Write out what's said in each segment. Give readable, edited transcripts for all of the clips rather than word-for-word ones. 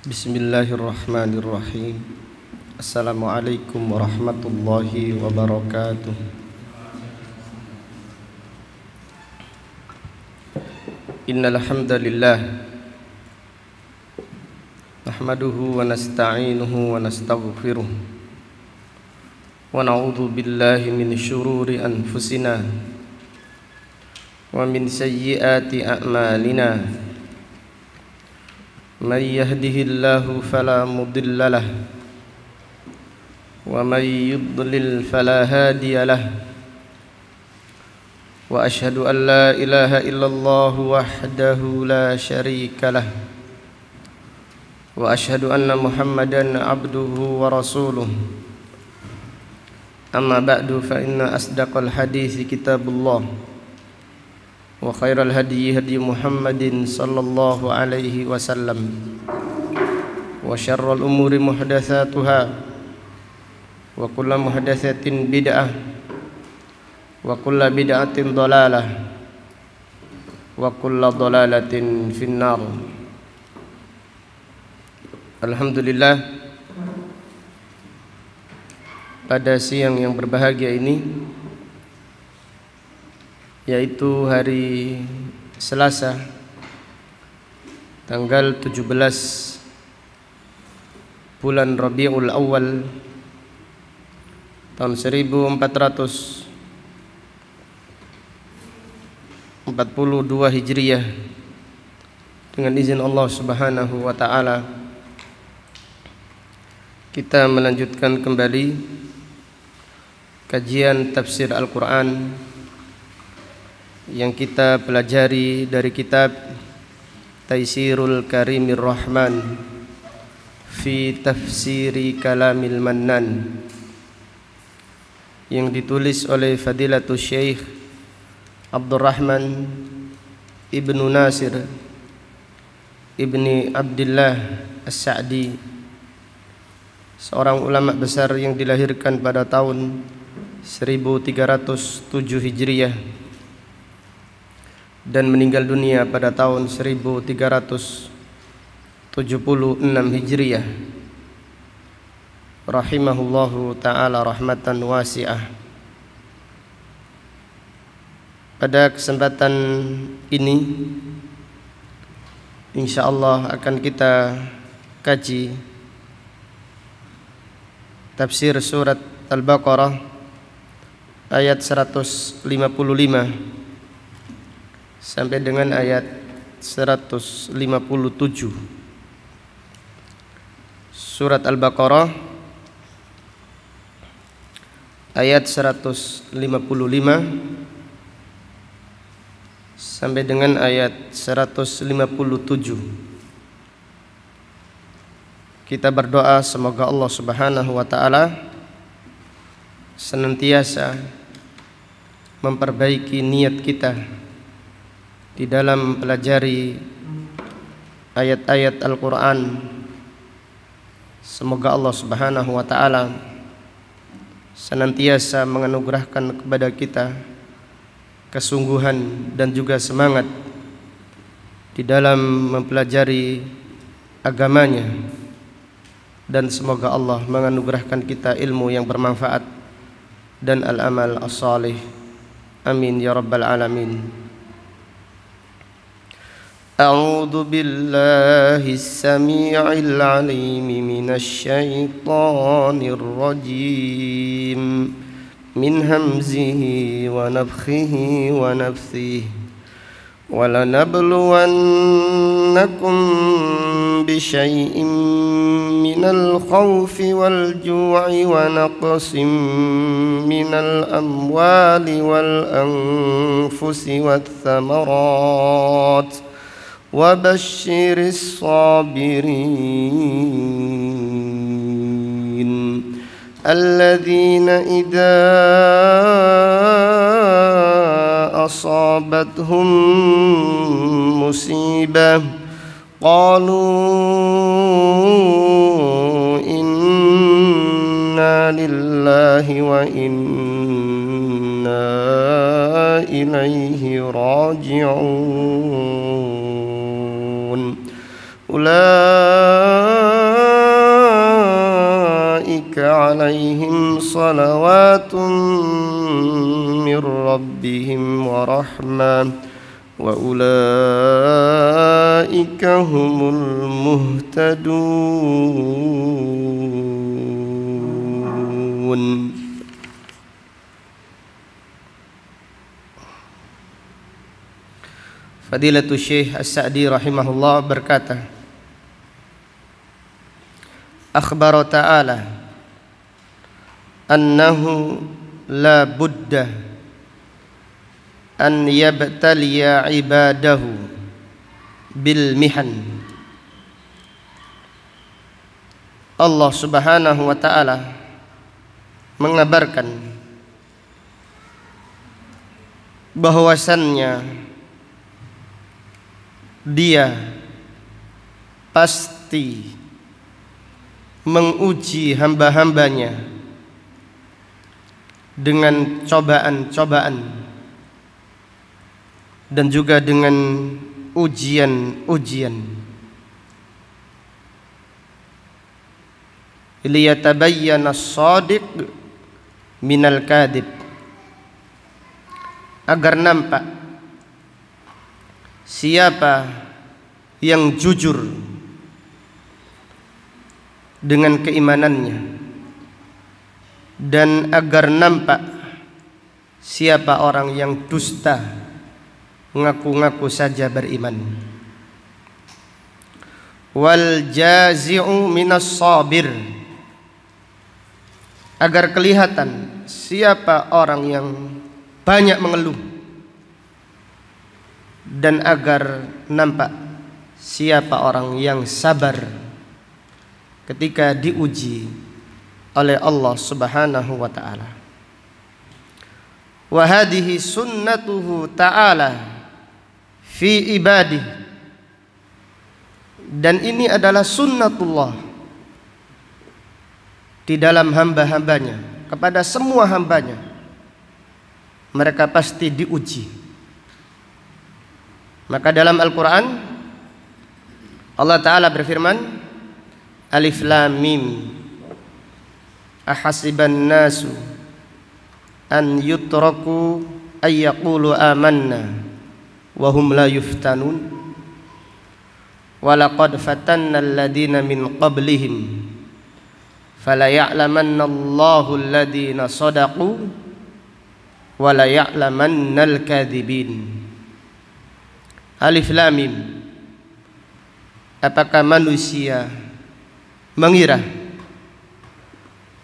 Bismillahirrahmanirrahim. Assalamualaikum warahmatullahi wabarakatuh. Innal hamdalillah nahmaduhu wa nasta'inuhu wa nastaghfiruh wa na'udzu billahi min syururi anfusina wa min sayyiati a'malina. Man yahdihillahu fala mudilla lah wa man yudlil fala hadiya lah. Wa ashhadu an la ilaha illallah wahdahu la syarika lah wa ashhadu anna Muhammadan abduhu wa rasuluh. Amma ba'du, fa inna asdaqal hadithi kitabullah wa khairal hadi hadi Muhammadin sallallahu alaihi wasallam wa syarrul umuri muhdatsatuha wa kullu muhdatsatin bid'ah wa kullu bid'atin dhalalah wa kullu dhalalatin finnar. Alhamdulillah, pada siang yang berbahagia ini, yaitu hari Selasa tanggal 17 bulan Rabiul Awal tahun 1442 Hijriah, dengan izin Allah Subhanahu wa taala kita melanjutkan kembali kajian tafsir Al-Qur'an yang kita pelajari dari kitab Taisirul Karimir Rahman fi Tafsiri Kalamil Mannan, yang ditulis oleh Fadilatul Syekh Abdurrahman Ibnu Nasir Ibni Abdillah As-Sa'di, seorang ulama besar yang dilahirkan pada tahun 1307 Hijriah dan meninggal dunia pada tahun 1376 Hijriah, rahimahullahu ta'ala rahmatan wasi'ah. Pada kesempatan ini insyaallah akan kita kaji tafsir surat Al-Baqarah ayat 155 sampai dengan ayat 157. Surat Al-Baqarah ayat 155 sampai dengan ayat 157. Kita berdoa semoga Allah Subhanahu wa taala senantiasa memperbaiki niat kita di dalam mempelajari ayat-ayat Al-Quran. Semoga Allah Subhanahu wa ta'ala senantiasa menganugerahkan kepada kita kesungguhan dan juga semangat di dalam mempelajari agamanya, dan semoga Allah menganugerahkan kita ilmu yang bermanfaat dan al-amal as-salih. Amin ya rabbal alamin. أعوذ بالله السميع العليم من الشيطان الرجيم من همزه ونفخه ونفثه ولنبلونكم بشيء من الخوف والجوع ونقص من الأموال والأنفس والثمرات وبشر الصابرين الذين إذا أصابتهم مصيبة قالوا إنا لله وإنا إليه راجعون. أولئك عليهم صلوات من ربهم ورحمة وأولئك هم المهتدون. Fadilatul Syekh As-Sa'di rahimahullah berkata, akhbara ta'ala annahu la budda an yabtaliya ibadahu bil mihan. Allah Subhanahu wa ta'ala mengabarkan bahwasannya Dia pasti menguji hamba-hambanya dengan cobaan-cobaan dan juga dengan ujian-ujian. Liyatabayyana as-shadiq minal kadhib, agar nampak siapa yang jujur dengan keimanannya dan agar nampak siapa orang yang dusta ngaku-ngaku saja beriman. Wal jazi'u minas sabir, agar kelihatan siapa orang yang banyak mengeluh dan agar nampak siapa orang yang sabar ketika diuji oleh Allah Subhanahu wa ta'ala. Wa hadhihi sunnatuhu ta'ala fi ibadih, dan ini adalah sunnatullah di dalam hamba-hambanya. Kepada semua hambanya mereka pasti diuji. Maka dalam Al-Quran Allah Ta'ala berfirman, Alif Lam Mim, ahasiban nasu an yutraku ayyaqulu amanna wahum la yuftanun walaqad fatanna alladhina min qablihim fala ya'lamanna Allahu alladhina sadaqu wala ya'lamanna al-kadhibin. Alif Lam Mim, apakah manusia mengira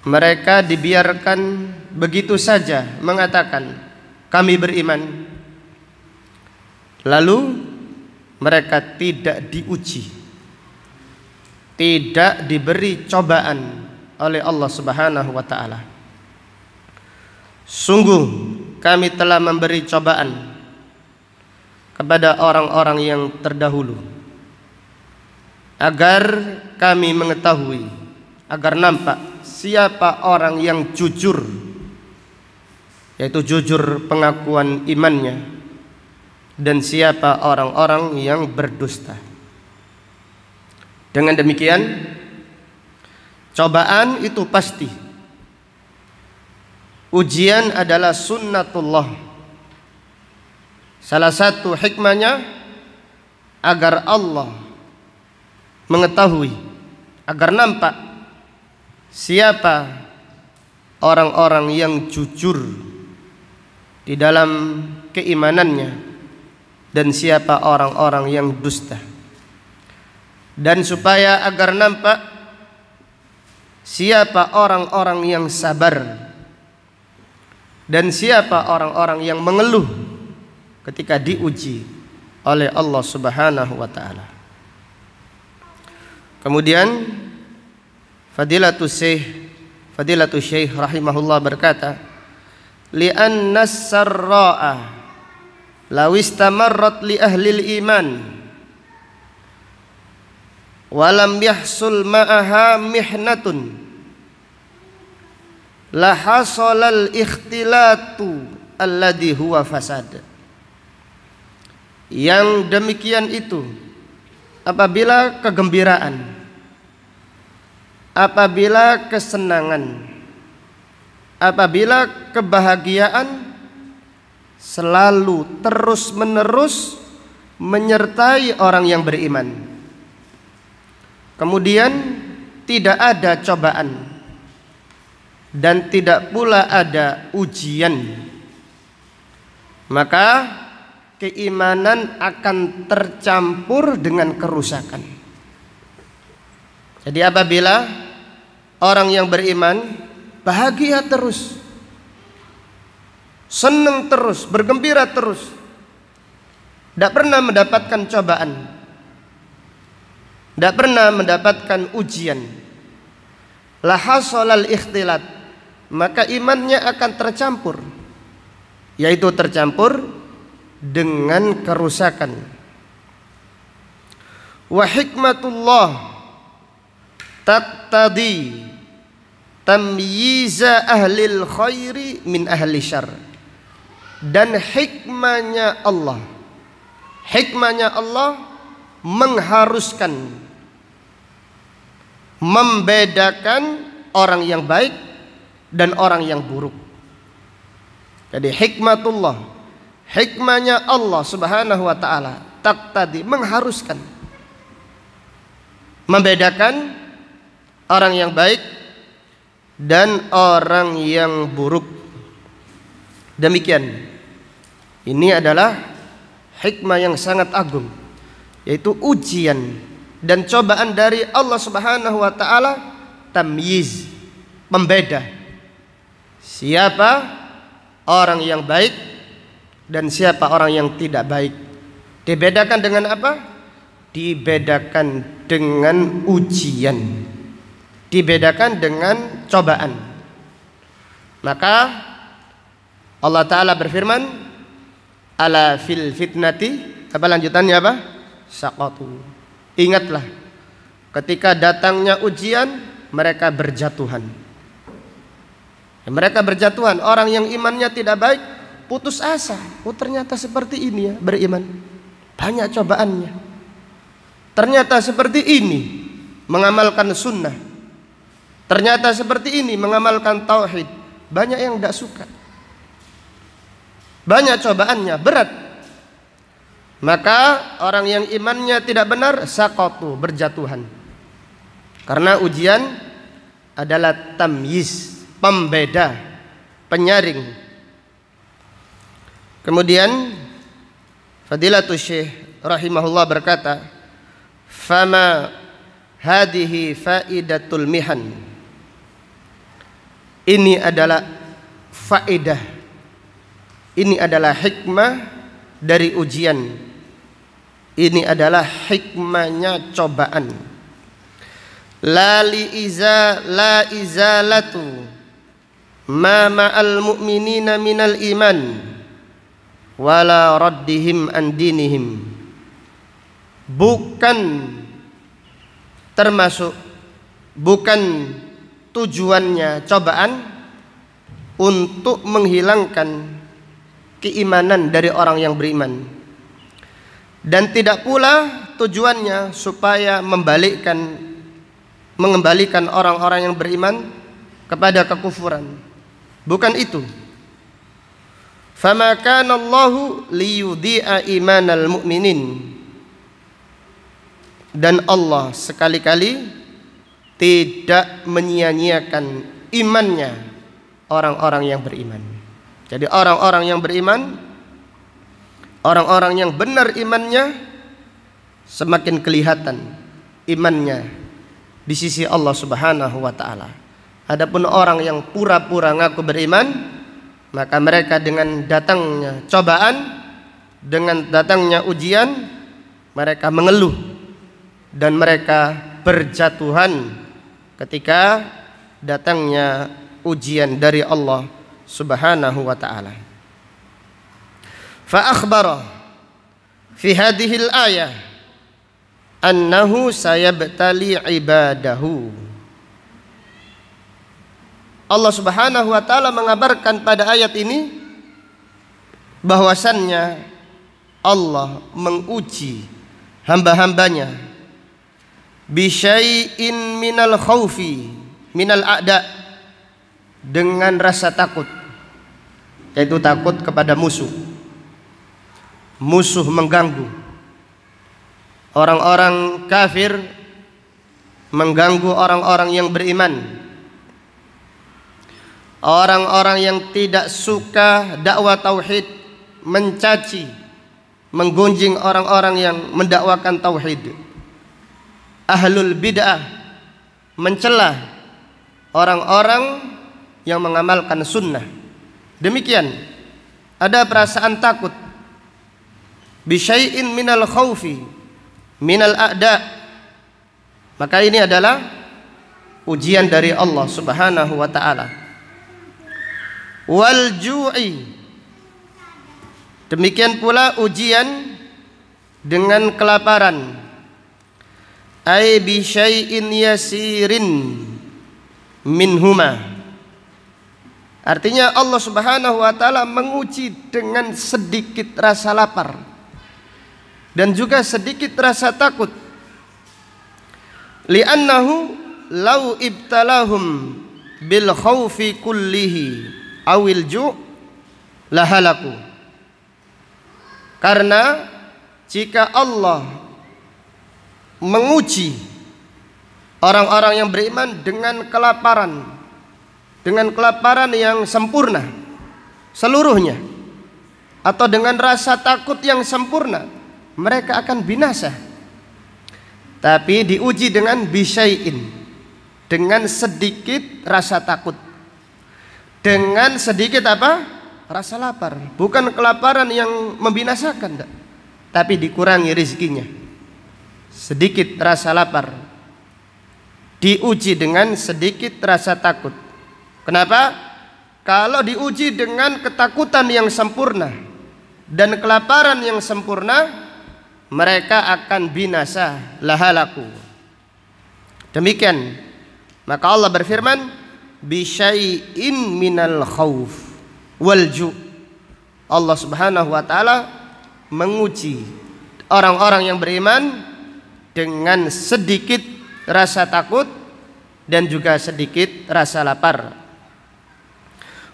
mereka dibiarkan begitu saja mengatakan kami beriman, lalu mereka tidak diuji, tidak diberi cobaan oleh Allah Subhanahu wa ta'ala? Sungguh kami telah memberi cobaan kepada orang-orang yang terdahulu agar kami mengetahui, agar nampak siapa orang yang jujur, yaitu jujur pengakuan imannya, dan siapa orang-orang yang berdusta. Dengan demikian cobaan itu pasti. Ujian adalah sunnatullah. Salah satu hikmahnya agar Allah mengetahui, agar nampak siapa orang-orang yang jujur di dalam keimanannya dan siapa orang-orang yang dusta, dan supaya agar nampak siapa orang-orang yang sabar dan siapa orang-orang yang mengeluh ketika diuji oleh Allah Subhanahu wa ta'ala. Kemudian Fadilatul Syekh rahimahullah berkata, li'anna as-sarra'a law istamarrat li ahlil iman walam yahsul ma'aha mihnatun la hasalal ikhtilatu alladhi huwa fasad. Yang demikian itu, apabila kegembiraan, apabila kesenangan apabila kebahagiaan selalu terus-menerus menyertai orang yang beriman, kemudian tidak ada cobaan dan tidak pula ada ujian, maka keimanan akan tercampur dengan kerusakan. Jadi apabila orang yang beriman bahagia terus, senang terus, bergembira terus, tidak pernah mendapatkan cobaan, tidak pernah mendapatkan ujian, la hasolal ikhtilat, maka imannya akan tercampur, yaitu tercampur dengan kerusakan. Wa hikmatullah taqtadi tamyiza ahlil khairi min ahli syarr. Dan hikmahnya Allah mengharuskan membedakan orang yang baik dan orang yang buruk. Jadi hikmahnya Allah Subhanahu wa taala taqtadi, mengharuskan membedakan orang yang baik dan orang yang buruk. Demikian, ini adalah hikmah yang sangat agung, yaitu ujian dan cobaan dari Allah Subhanahu wa taala, tamyiz, pembeda siapa orang yang baik dan siapa orang yang tidak baik. Dibedakan dengan apa? Dibedakan dengan ujian, dibedakan dengan cobaan. Maka Allah Ta'ala berfirman, ala fil fitnati, apa lanjutannya apa? Saqatu. Ingatlah ketika datangnya ujian, mereka berjatuhan. Mereka berjatuhan. Orang yang imannya tidak baik putus asa. Oh, ternyata seperti ini ya beriman, banyak cobaannya. Ternyata seperti ini mengamalkan sunnah, ternyata seperti ini mengamalkan tauhid. Banyak yang tidak suka, banyak cobaannya, berat. Maka orang yang imannya tidak benar, saqatu, berjatuhan. Karena ujian adalah tamyiz, pembeda, penyaring. Kemudian Fadilatul Syekh rahimahullah berkata, fama hadihi faidatul mihan. Ini adalah faedah, ini adalah hikmah dari ujian, ini adalah hikmahnya cobaan. La izalatu ma ma'al mu'minina minal iman wala raddihim an dinihim. Bukan termasuk, bukan tujuannya cobaan untuk menghilangkan keimanan dari orang yang beriman, dan tidak pula tujuannya supaya mengembalikan orang-orang yang beriman kepada kekufuran. Bukan itu. Fama kana Allahu liyudhi'a imanal mu'minin. Dan Allah sekali-kali tidak menyia-nyiakan imannya orang-orang yang beriman. Jadi orang-orang yang beriman, orang-orang yang benar imannya, semakin kelihatan imannya di sisi Allah Subhanahu wa taala. Adapun orang yang pura-pura ngaku beriman, maka mereka dengan datangnya cobaan, dengan datangnya ujian, mereka mengeluh dan mereka berjatuhan ketika datangnya ujian dari Allah Subhanahu wa taala. Fa akhbara fi hadhihi al-ayah annahu sayabtali ibadahu. Allah Subhanahu wa taala mengabarkan pada ayat ini bahwasannya Allah menguji hamba-hambanya bi syai'in minal khaufi minal a'da, dengan rasa takut, yaitu takut kepada musuh. Musuh mengganggu. Orang-orang kafir mengganggu orang-orang yang beriman. Orang-orang yang tidak suka dakwah tauhid mencaci, menggunjing orang-orang yang mendakwakan tauhid. Ahlul bid'ah mencela orang-orang yang mengamalkan sunnah. Demikian, ada perasaan takut bisyai'in minal khaufi minal a'da. Maka ini adalah ujian dari Allah Subhanahu wa ta'ala. Wal ju'i, demikian pula ujian dengan kelaparan. Ai bi syai'in yasirin minhuma. Artinya Allah Subhanahu wa ta'ala menguji dengan sedikit rasa lapar dan juga sedikit rasa takut. Li'annahu law ibtalahum bil khaufi kullihi awil ju' lahalaku. Karena jika Allah menguji orang-orang yang beriman dengan kelaparan yang sempurna seluruhnya, atau dengan rasa takut yang sempurna, mereka akan binasa. Tapi diuji dengan bisyai'in, dengan sedikit rasa takut, dengan sedikit apa? Rasa lapar. Bukan kelaparan yang membinasakan, tapi dikurangi rezekinya. Sedikit rasa lapar diuji dengan sedikit rasa takut. Kenapa? Kalau diuji dengan ketakutan yang sempurna dan kelaparan yang sempurna, mereka akan binasa, lahalaku. Demikian, maka Allah berfirman, bisyai'in minal khauf wal ju'. Allah Subhanahu wa ta'ala menguji orang-orang yang beriman dengan sedikit rasa takut dan juga sedikit rasa lapar.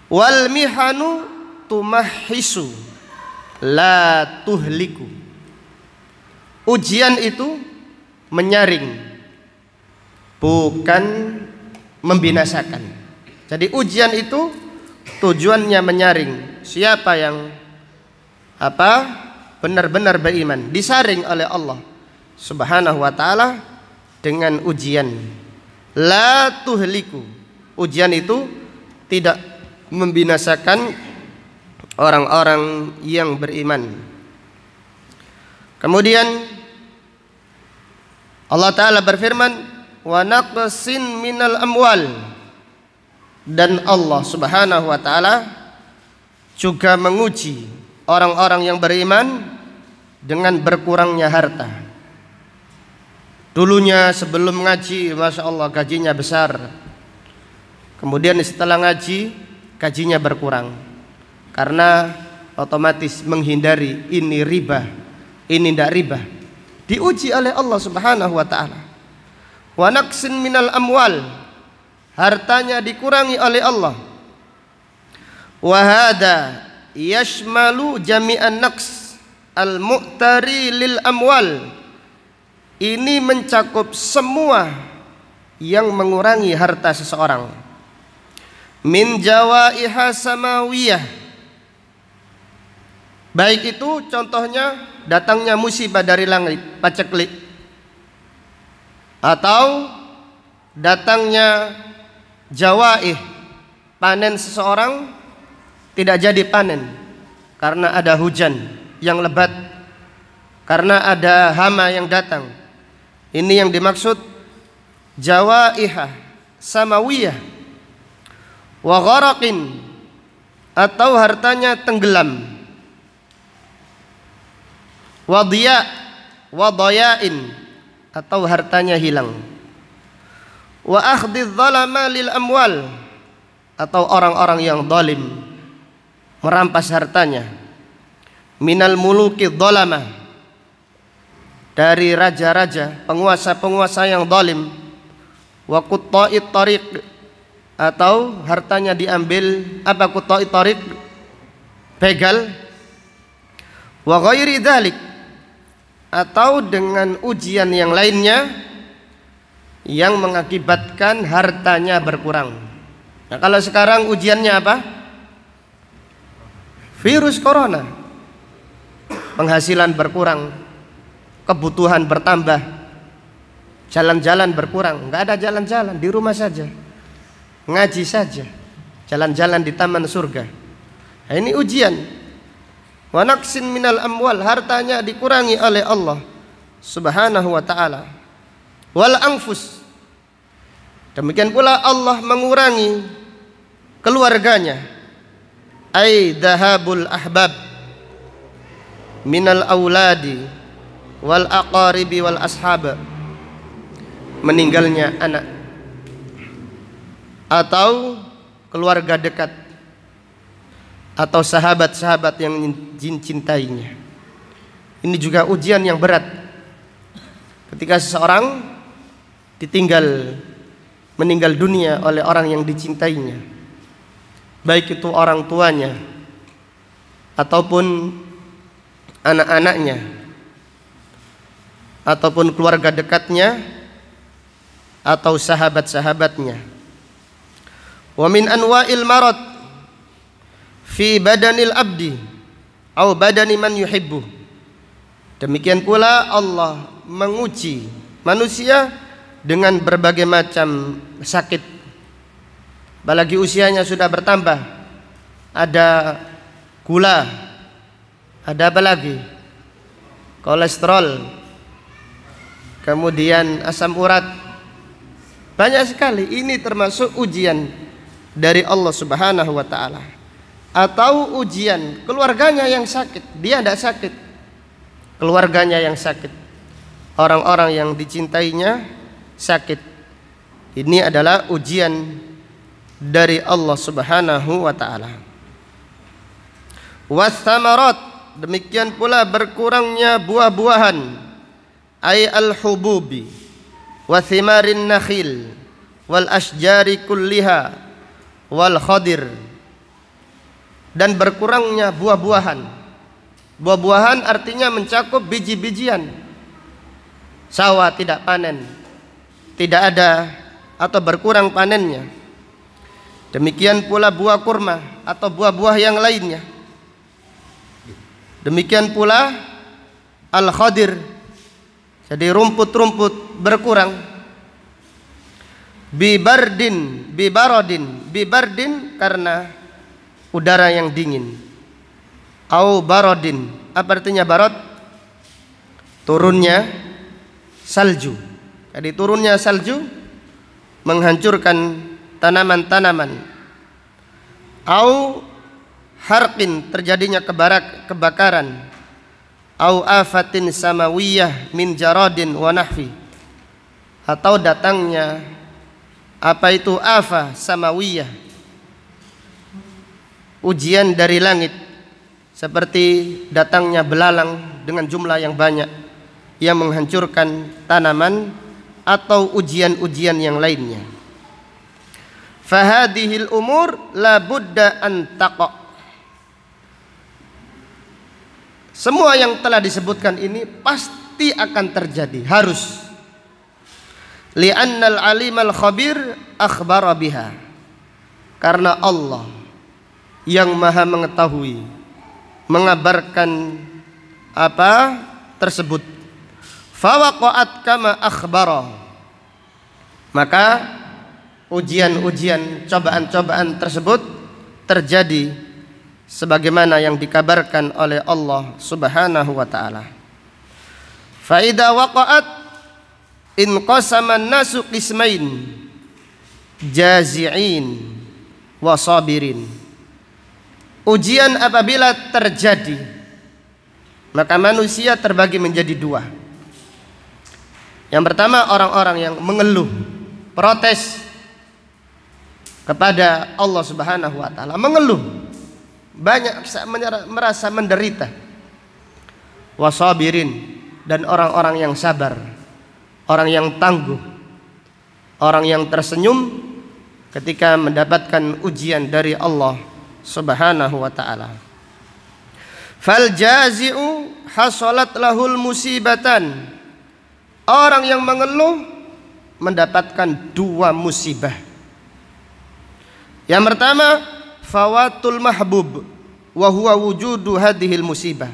Wal mihanu tumahisu la tuhliku. Ujian itu menyaring, bukan membinasakan. Jadi ujian itu tujuannya menyaring siapa yang benar-benar beriman, disaring oleh Allah Subhanahu wa ta'ala dengan ujian. La tuhliku. Ujian itu tidak membinasakan orang-orang yang beriman. Kemudian Allah Ta'ala berfirman, wa naqsin minal amwal. Dan Allah Subhanahu wa ta'ala juga menguji orang-orang yang beriman dengan berkurangnya harta. Dulunya sebelum ngaji, Masya Allah gajinya besar. Kemudian setelah ngaji, gajinya berkurang. Karena otomatis menghindari ini riba, ini tidak riba. Diuji oleh Allah Subhanahu wa ta'ala. Wa naqsin minal amwal. Hartanya dikurangi oleh Allah. Wa hada yashmalu jami'an naqs al-mu'tari lil amwal. Ini mencakup semua yang mengurangi harta seseorang. Min jawaiha samawiyah. Baik itu contohnya datangnya musibah dari langit, paceklik, atau datangnya jawaih, panen seseorang tidak jadi panen karena ada hujan yang lebat, karena ada hama yang datang. Ini yang dimaksud jawaihah samawiyah. Wa gharaqin, atau hartanya tenggelam. Wa diya wa dayain, atau hartanya hilang. Wa akhdhi dzalama lil amwal, atau orang-orang yang zalim merampas hartanya. Minal muluki dzalama, dari raja-raja, penguasa-penguasa yang zalim. Wa qutta'it tariq, atau hartanya diambil apa quta'i thariq, begal, wa ghairi dzalik, atau dengan ujian yang lainnya yang mengakibatkan hartanya berkurang. Nah, kalau sekarang ujiannya apa? Virus corona. Penghasilan berkurang, kebutuhan bertambah, jalan-jalan berkurang, nggak ada jalan-jalan, di rumah saja, ngaji saja, jalan-jalan di taman surga. Nah, ini ujian. Wa naqsin minal amwal, hartanya dikurangi oleh Allah Subhanahu wa taala. Wal anfus, demikian pula Allah mengurangi keluarganya. Ai dhahabul ahbab minal auladi wal aqaribi wal ashab, meninggalnya anak atau keluarga dekat atau sahabat-sahabat yang cintainya. Ini juga ujian yang berat ketika seseorang meninggal dunia oleh orang yang dicintainya, baik itu orang tuanya ataupun anak-anaknya ataupun keluarga dekatnya atau sahabat-sahabatnya. Wa min anwa'il marad fi badanil abdi au badani man yuhibbu, demikian pula Allah menguji manusia dengan berbagai macam sakit, apalagi usianya sudah bertambah. Ada gula, ada apa lagi? Kolesterol, kemudian asam urat, banyak sekali. Ini termasuk ujian dari Allah Subhanahu wa taala. Atau ujian keluarganya yang sakit, dia tidak sakit, keluarganya yang sakit, orang-orang yang dicintainya sakit. Ini adalah ujian dari Allah Subhanahu wa taala. Wathamarat, demikian pula berkurangnya buah-buahan, ay al-hububi wa thimarin nakhil wal ashjari kulliha wal khadir, dan berkurangnya buah-buahan. Buah-buahan artinya mencakup biji-bijian. Sawah tidak panen, tidak ada atau berkurang panennya. Demikian pula buah kurma atau buah-buah yang lainnya. Demikian pula al-khadir, jadi rumput-rumput berkurang. Bibardin karena udara yang dingin. Au barodin, apa artinya barod? Turunnya salju. Jadi turunnya salju menghancurkan tanaman-tanaman. Au harqin, terjadinya kebakaran. Au afatin samawiyah min jaradin wa nahfi, atau datangnya apa itu afa samawiyah, ujian dari langit, seperti datangnya belalang dengan jumlah yang banyak yang menghancurkan tanaman, atau ujian-ujian yang lainnya. Fahadihil umur la budda an taqa, semua yang telah disebutkan ini pasti akan terjadi, harus. Li'annal alimal khabir akhbara biha, karena Allah yang maha mengetahui mengabarkan apa tersebut. Fawaqa'at kama akhbara, maka ujian-ujian, cobaan-cobaan tersebut terjadi sebagaimana yang dikabarkan oleh Allah Subhanahu wa taala. Fa idza waqa'at inqasama an-nasu qismain, jazi'in wa sabirin. Ujian apabila terjadi, maka manusia terbagi menjadi dua. Yang pertama, orang-orang yang mengeluh, protes kepada Allah Subhanahu wa taala, mengeluh, banyak merasa menderita. Wasabirin, dan orang-orang yang sabar, orang yang tangguh, orang yang tersenyum ketika mendapatkan ujian dari Allah Subhanahu wa taala. Fal jazi'u hasalat lahul musibatan. Orang yang mengeluh mendapatkan dua musibah. Yang pertama, fawatul mahbub wa huwa wujudu hadhil musibah.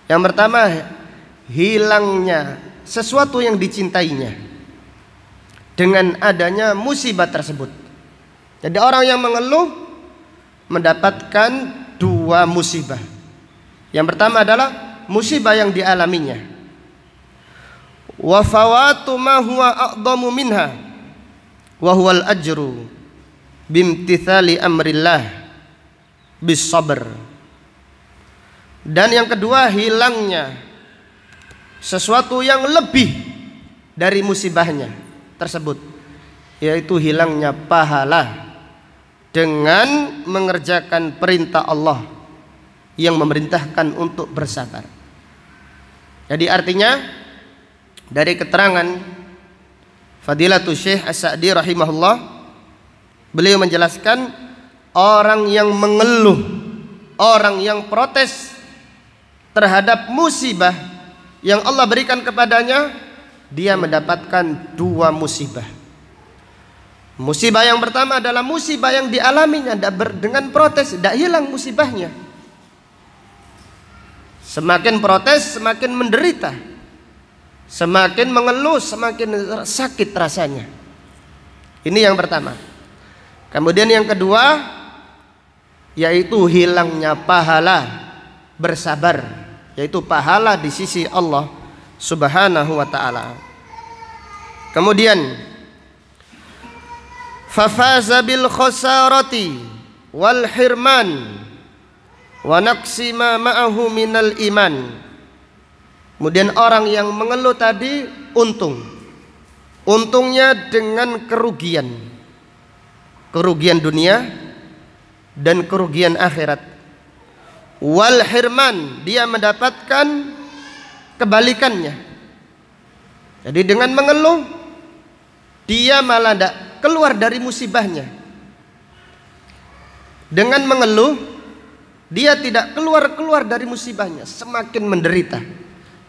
Yang pertama, hilangnya sesuatu yang dicintainya dengan adanya musibah tersebut. Jadi orang yang mengeluh mendapatkan dua musibah. Yang pertama adalah musibah yang dialaminya. Wa fawatu ma huwa a'dhamu minha wa huwal ajru bimtithali amrillah bis sabr. Dan yang kedua, hilangnya sesuatu yang lebih dari musibahnya tersebut, yaitu hilangnya pahala dengan mengerjakan perintah Allah yang memerintahkan untuk bersabar. Jadi artinya dari keterangan Fadilatul Syekh As-Sa'di rahimahullah, beliau menjelaskan orang yang mengeluh, orang yang protes terhadap musibah yang Allah berikan kepadanya, dia mendapatkan dua musibah. Musibah yang pertama adalah musibah yang dialaminya dengan protes, tidak hilang musibahnya. Semakin protes semakin menderita, semakin mengeluh semakin sakit rasanya. Ini yang pertama. Kemudian yang kedua, yaitu hilangnya pahala bersabar, yaitu pahala di sisi Allah Subhanahu wa ta'ala. Kemudian fafaza bil khasarati wal hirman wa naqsi ma ma'ahu minal iman. Kemudian orang yang mengeluh tadi untungnya dengan kerugian dunia dan kerugian akhirat. Wal hirman, dia mendapatkan kebalikannya. Jadi dengan mengeluh dia malah tidak keluar dari musibahnya. Dengan mengeluh dia tidak keluar dari musibahnya, semakin menderita,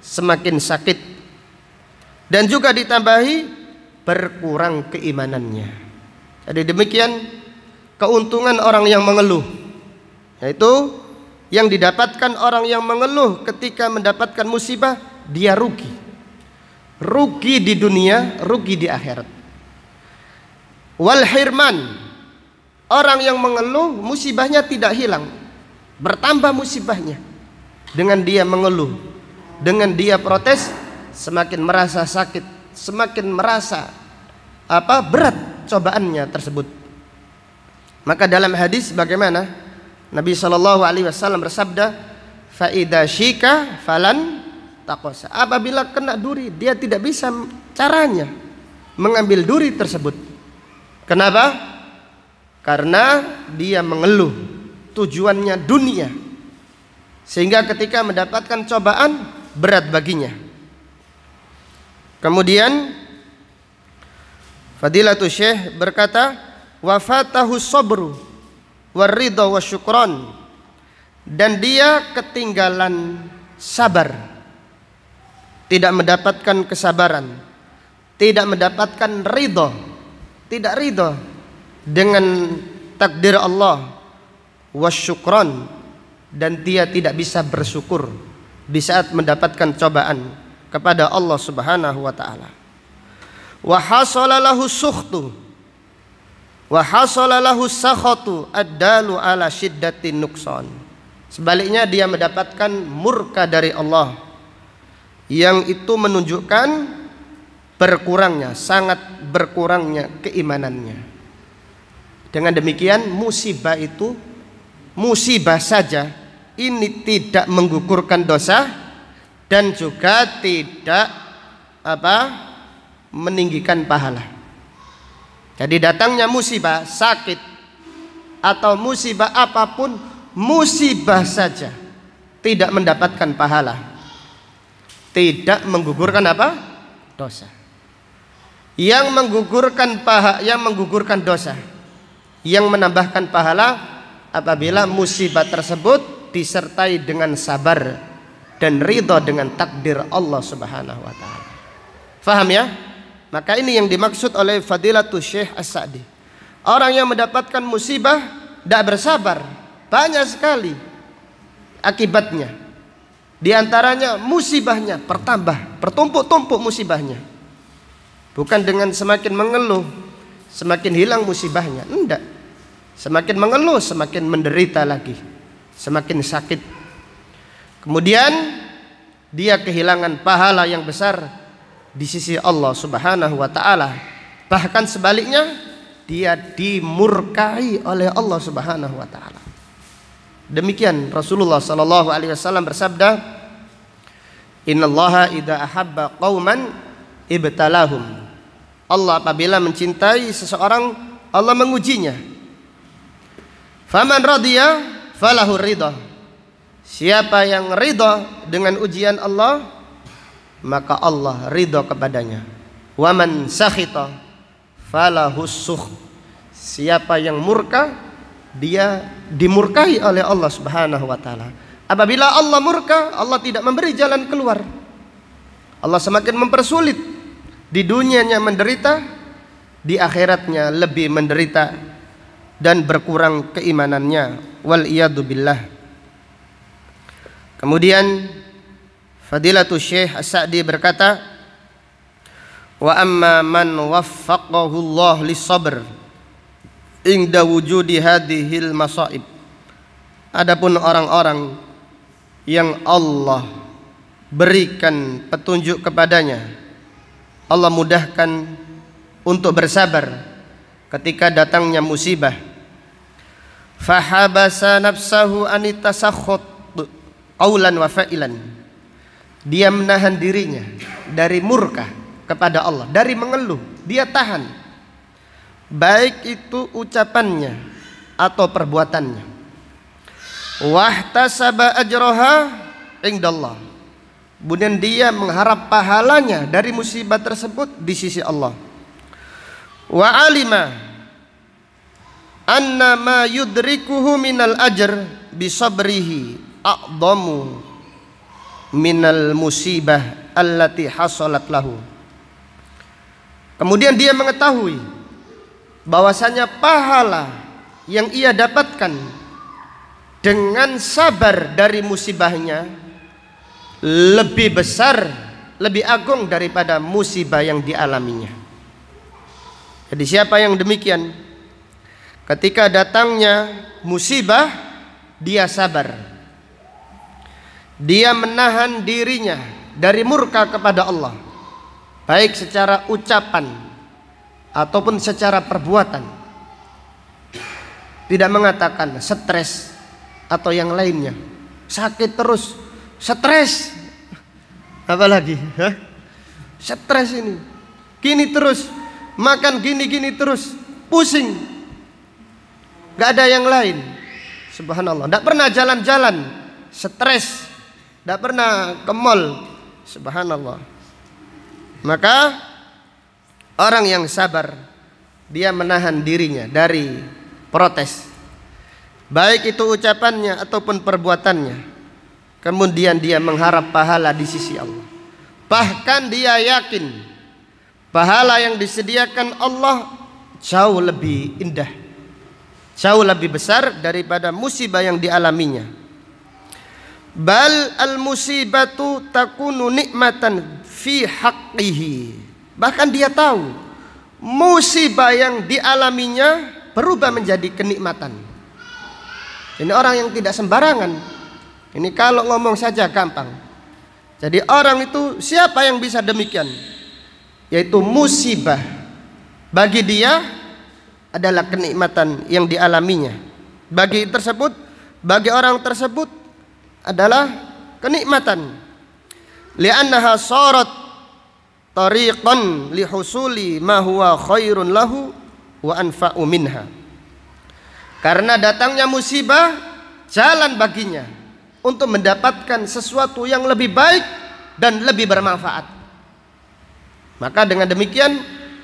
semakin sakit, dan juga ditambahi berkurang keimanannya. Jadi demikian keuntungan orang yang mengeluh, yaitu yang didapatkan orang yang mengeluh ketika mendapatkan musibah, dia rugi di dunia, rugi di akhirat. Wal hirman, orang yang mengeluh musibahnya tidak hilang, bertambah musibahnya. Dengan dia mengeluh, dengan dia protes, semakin merasa sakit, semakin merasa berat cobaannya tersebut. Maka dalam hadis bagaimana Nabi SAW bersabda, fa idza syika falan taqasa. Apabila kena duri, dia tidak bisa caranya mengambil duri tersebut. Kenapa? Karena dia mengeluh, tujuannya dunia, sehingga ketika mendapatkan cobaan berat baginya. Kemudian Fadilatul Syekh berkata, wafatahu sabru waridha wasyukran, dan dia ketinggalan sabar, tidak mendapatkan kesabaran, tidak mendapatkan ridha, tidak ridha dengan takdir Allah, wasyukran, dan dia tidak bisa bersyukur di saat mendapatkan cobaan kepada Allah Subhanahu wa ta'ala. Wa hasala lahu sukhtu wa hasala lahu sakhatu ad-dalu ala syiddatin nuqsan. Sebaliknya dia mendapatkan murka dari Allah, yang itu menunjukkan berkurangnya, sangat berkurangnya keimanannya. Dengan demikian musibah itu musibah saja, ini tidak menggugurkan dosa dan juga tidak meninggikan pahala. Jadi datangnya musibah, sakit atau musibah apapun, musibah saja tidak mendapatkan pahala, tidak menggugurkan dosa. yang menggugurkan dosa, yang menambahkan pahala apabila musibah tersebut disertai dengan sabar dan ridha dengan takdir Allah Subhanahu wa taala. Faham ya? Maka ini yang dimaksud oleh Fadilatul Syekh As-Sa'di. Orang yang mendapatkan musibah tidak bersabar, banyak sekali akibatnya. Di antaranya musibahnya bertambah, bertumpuk-tumpuk musibahnya. Bukan dengan semakin mengeluh semakin hilang musibahnya, enggak. Semakin mengeluh semakin menderita lagi, semakin sakit. Kemudian dia kehilangan pahala yang besar di sisi Allah Subhanahu wa taala. Bahkan sebaliknya, dia dimurkai oleh Allah Subhanahu wa taala. Demikian Rasulullah sallallahu alaihi wasallam bersabda, "Innallaha idza ahabba qauman ibtalahum." Allah apabila mencintai seseorang, Allah mengujinya. Faman radiya falahu ridha. Siapa yang ridha dengan ujian Allah, maka Allah ridha kepadanya. Wa man sakhita falahu sukh. Siapa yang murka, dia dimurkai oleh Allah Subhanahu wa taala. Apabila Allah murka, Allah tidak memberi jalan keluar. Allah semakin mempersulit. Di dunianya menderita, di akhiratnya lebih menderita dan berkurang keimanannya. Wal iyadu billah. Kemudian Fadilatul Syekh As-Sa'di berkata, wa amma man waffaqahu Allah lis-sabr inda wujudi hadhil masaib. Adapun orang-orang yang Allah berikan petunjuk kepadanya, Allah mudahkan untuk bersabar ketika datangnya musibah. Fahabasa nafsahu anitasakhut qaulan wa fa'ilan. Dia menahan dirinya dari murka kepada Allah, dari mengeluh, dia tahan. Baik itu ucapannya atau perbuatannya. Wahtasaba ajraha indallah. Kemudian dia mengharap pahalanya dari musibah tersebut di sisi Allah. Wa alima anna ma yudrikuhu minal ajr bi sabrihi a'dhamu minal musibah allati hasalat lahu. Kemudian dia mengetahui bahwasanya pahala yang ia dapatkan dengan sabar dari musibahnya lebih besar, lebih agung daripada musibah yang dialaminya. Jadi siapa yang demikian, ketika datangnya musibah, dia sabar, dia menahan dirinya dari murka kepada Allah, baik secara ucapan ataupun secara perbuatan. Tidak mengatakan stres atau yang lainnya, sakit terus, stres, apalagi stres ini, gini terus, makan gini terus, pusing, gak ada yang lain. Subhanallah, gak pernah jalan-jalan, stres, gak pernah ke mall. Subhanallah. Maka orang yang sabar, dia menahan dirinya dari protes, baik itu ucapannya ataupun perbuatannya. Kemudian dia mengharap pahala di sisi Allah. Bahkan dia yakin pahala yang disediakan Allah jauh lebih indah, jauh lebih besar daripada musibah yang dialaminya. Bal al musibatu takunu nikmatan fi haqqihi. Bahkan dia tahu musibah yang dialaminya berubah menjadi kenikmatan. Ini orang yang tidak sembarangan. Ini kalau ngomong saja gampang. Jadi orang itu siapa yang bisa demikian? Yaitu musibah bagi dia adalah kenikmatan yang dialaminya. Bagi orang tersebut adalah kenikmatan. Li'annaha sarat tariqan lihusuli ma huwa khairun lahu wa anfa'u minha. Karena datangnya musibah, jalan baginya untuk mendapatkan sesuatu yang lebih baik dan lebih bermanfaat. Maka dengan demikian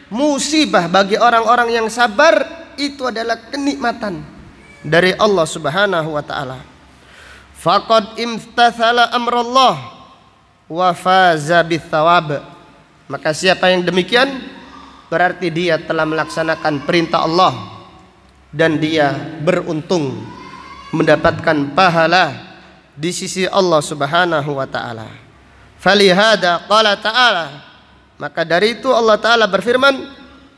musibah bagi orang-orang yang sabar itu adalah kenikmatan dari Allah Subhanahu wa taala. Faqad imtathala amrullah wa faza bitsawab. Maka siapa yang demikian berarti dia telah melaksanakan perintah Allah dan dia beruntung mendapatkan pahala di sisi Allah Subhanahu wa taala. Falihada qala ta'ala, maka dari itu Allah taala berfirman,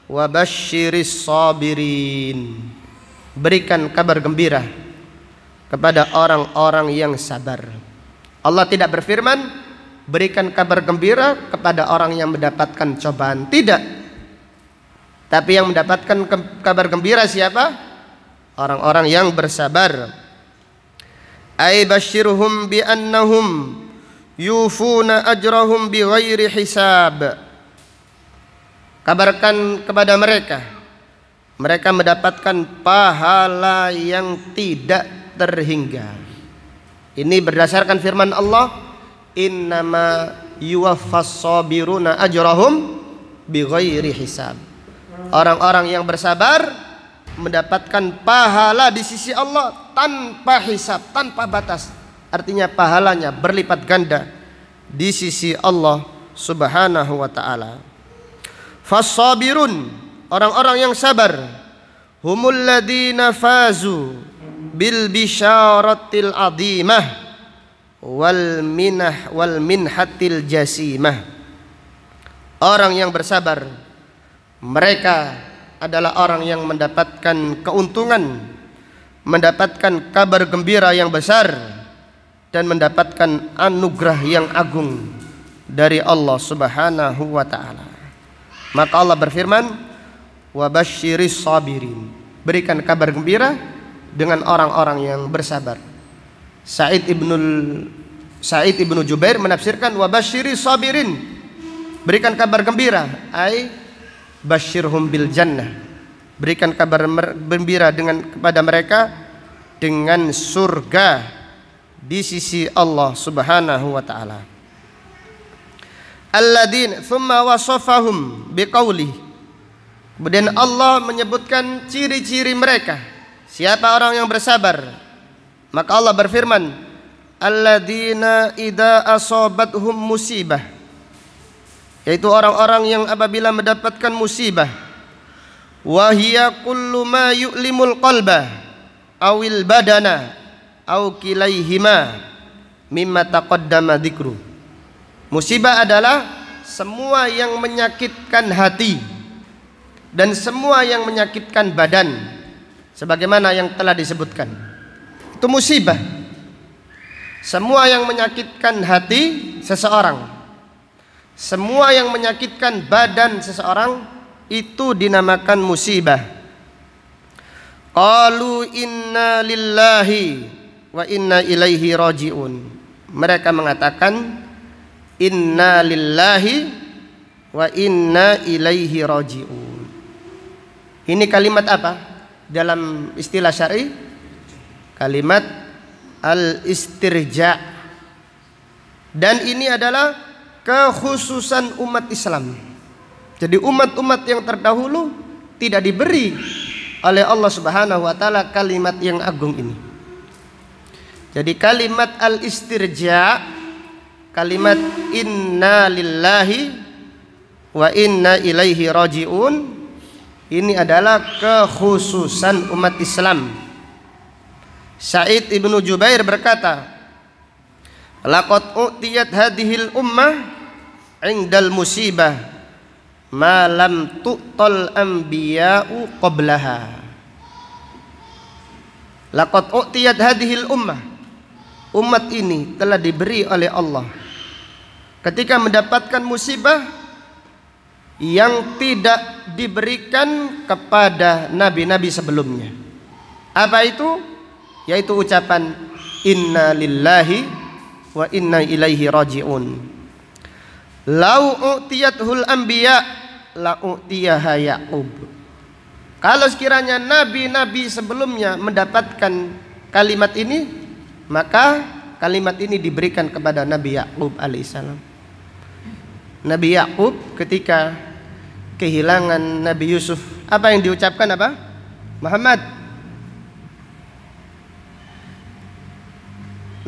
wa basyiris sabirin, berikan kabar gembira kepada orang-orang yang sabar. Allah tidak berfirman berikan kabar gembira kepada orang yang mendapatkan cobaan, tidak. Tapi yang mendapatkan kabar gembira siapa? Orang-orang yang bersabar. Ay basyirhum bi annahum yufuna ajrahum bi ghairi hisab. Kabarkan kepada mereka, mereka mendapatkan pahala yang tidak terhingga. Ini berdasarkan firman Allah, innama yuwaffas sabiruna ajrahum bi ghairi hisab. Orang-orang yang bersabar mendapatkan pahala di sisi Allah tanpa hisab, tanpa batas. Artinya pahalanya berlipat ganda di sisi Allah Subhanahu wa taala. Fas-sabirun, orang-orang yang sabar, humul ladina fazu bil bisyaratil azimah wal minhatil jasimah. Orang yang bersabar, mereka adalah orang yang mendapatkan keuntungan, mendapatkan kabar gembira yang besar, dan mendapatkan anugerah yang agung dari Allah Subhanahu wa taala. Maka Allah berfirman, wa basyiris sabirin, berikan kabar gembira dengan orang-orang yang bersabar. Sa'id ibnu Jubair menafsirkan wa basyiris sabirin, berikan kabar gembira, ai basyirhum bil jannah, berikan kabar gembira kepada mereka dengan surga di sisi Allah Subhanahu wa taala. Alladzina tsumma wasafahum biqauli, kemudian Allah menyebutkan ciri-ciri mereka, siapa orang yang bersabar. Maka Allah berfirman, alladzina idza asabathum musibah, yaitu orang-orang yang apabila mendapatkan musibah, wa hiya kullu ma yu'limul qalba awil badana aw kilaihima mimma taqaddama dzikru. Musibah adalah semua yang menyakitkan hati dan semua yang menyakitkan badan, sebagaimana yang telah disebutkan. Itu musibah. Semua yang menyakitkan hati seseorang, semua yang menyakitkan badan seseorang, itu dinamakan musibah. Qalu inna lillahi wa inna ilaihi raji'un. Mereka mengatakan inna lillahi wa inna ilaihi raji'un. Ini kalimat apa dalam istilah syar'i? Kalimat al-istirja. Dan ini adalah kekhususan umat Islam. Jadi umat-umat yang terdahulu tidak diberi oleh Allah Subhanahu wa taala kalimat yang agung ini. Jadi kalimat al-istirja, kalimat inna lillahi wa inna ilaihi raji'un, ini adalah kekhususan umat Islam. Sa'id ibnu Jubair berkata, laqad u'tiyat hadhil ummah 'indal musibah ma lam tu'tal anbiya'u qablaha. Laqad u'tiyat hadhil ummah, umat ini telah diberi oleh Allah ketika mendapatkan musibah yang tidak diberikan kepada nabi-nabi sebelumnya. Apa itu? Yaitu ucapan inna lillahi wa inna ilaihi raji'un. Lau u'tiyathul anbiya la u'tiyaha Yaqub. Kalau sekiranya nabi-nabi sebelumnya mendapatkan kalimat ini, maka kalimat ini diberikan kepada Nabi Yaqub alaihissalam. Nabi Yaqub ketika kehilangan Nabi Yusuf, apa yang diucapkan apa? Muhammad.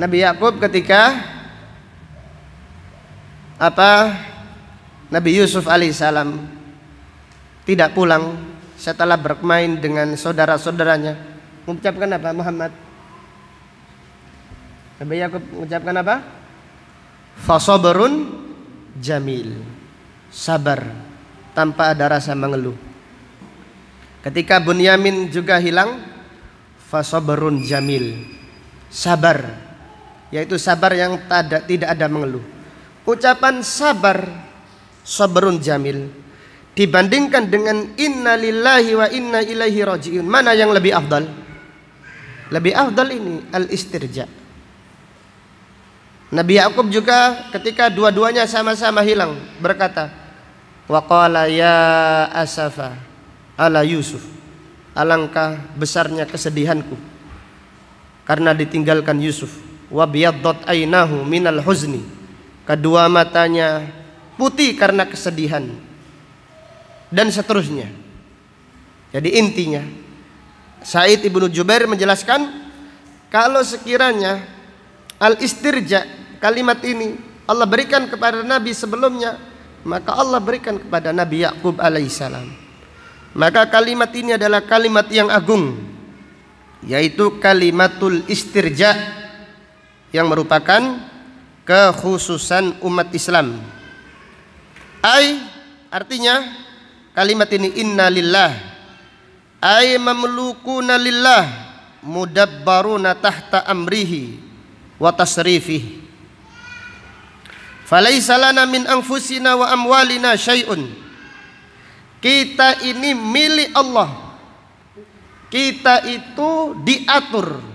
Nabi Yakub ketika apa? Nabi Yusuf alaihissalam tidak pulang setelah bermain dengan saudara-saudaranya, mengucapkan apa? Muhammad. Nabi Yakub mengucapkan apa? Fasabrun jamil, sabar tanpa ada rasa mengeluh. Ketika Bunyamin juga hilang, fasabrun jamil, sabar, yaitu sabar yang tidak ada mengeluh. Ucapan sabar, sabrun jamil, dibandingkan dengan inna lillahi wa inna ilaihi raji'un, mana yang lebih afdal? Lebih afdal ini al-istirja. Nabi Yakub juga ketika dua-duanya sama-sama hilang berkata, wa qala ya asafa ala Yusuf, alangkah besarnya kesedihanku karena ditinggalkan Yusuf. Wa biyaddat ainahu minal huzni, kedua matanya putih karena kesedihan, dan seterusnya. Jadi intinya Sa'id ibnu Jubair menjelaskan, kalau sekiranya al-istirja, kalimat ini Allah berikan kepada Nabi sebelumnya, maka Allah berikan kepada Nabi Yakub alaihissalam. Maka kalimat ini adalah kalimat yang agung, yaitu kalimatul istirja, yang merupakan kekhususan umat Islam. Artinya kalimat ini inna lillah, ay mamlukuna lillah, mudabbaruna tahta amrihi wa tasrifihi, falaisa lana min anfusina wa amwalina syai'un. Kita ini milik Allah, kita itu diatur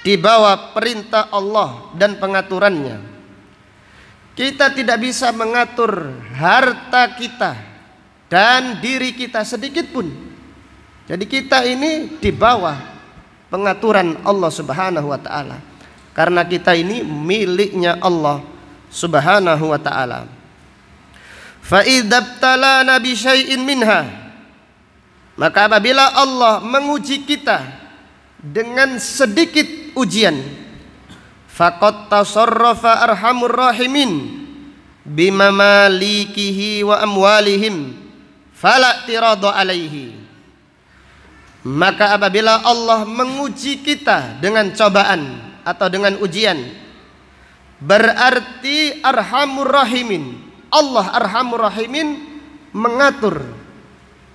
di bawah perintah Allah dan pengaturannya. Kita tidak bisa mengatur harta kita dan diri kita sedikit pun. Jadi kita ini di bawah pengaturan Allah Subhanahu wa taala, karena kita ini miliknya Allah Subhanahu wa taala. Fa idzabtalana bi syai'in minha, maka apabila Allah menguji kita dengan sedikit ujian, faqad tasarrafa arhamur rahimin bimamalikihi wa amwalihim fala tirada alaihi. Maka apabila Allah menguji kita dengan cobaan atau dengan ujian, berarti arhamur rahimin, Allah arhamur rahimin mengatur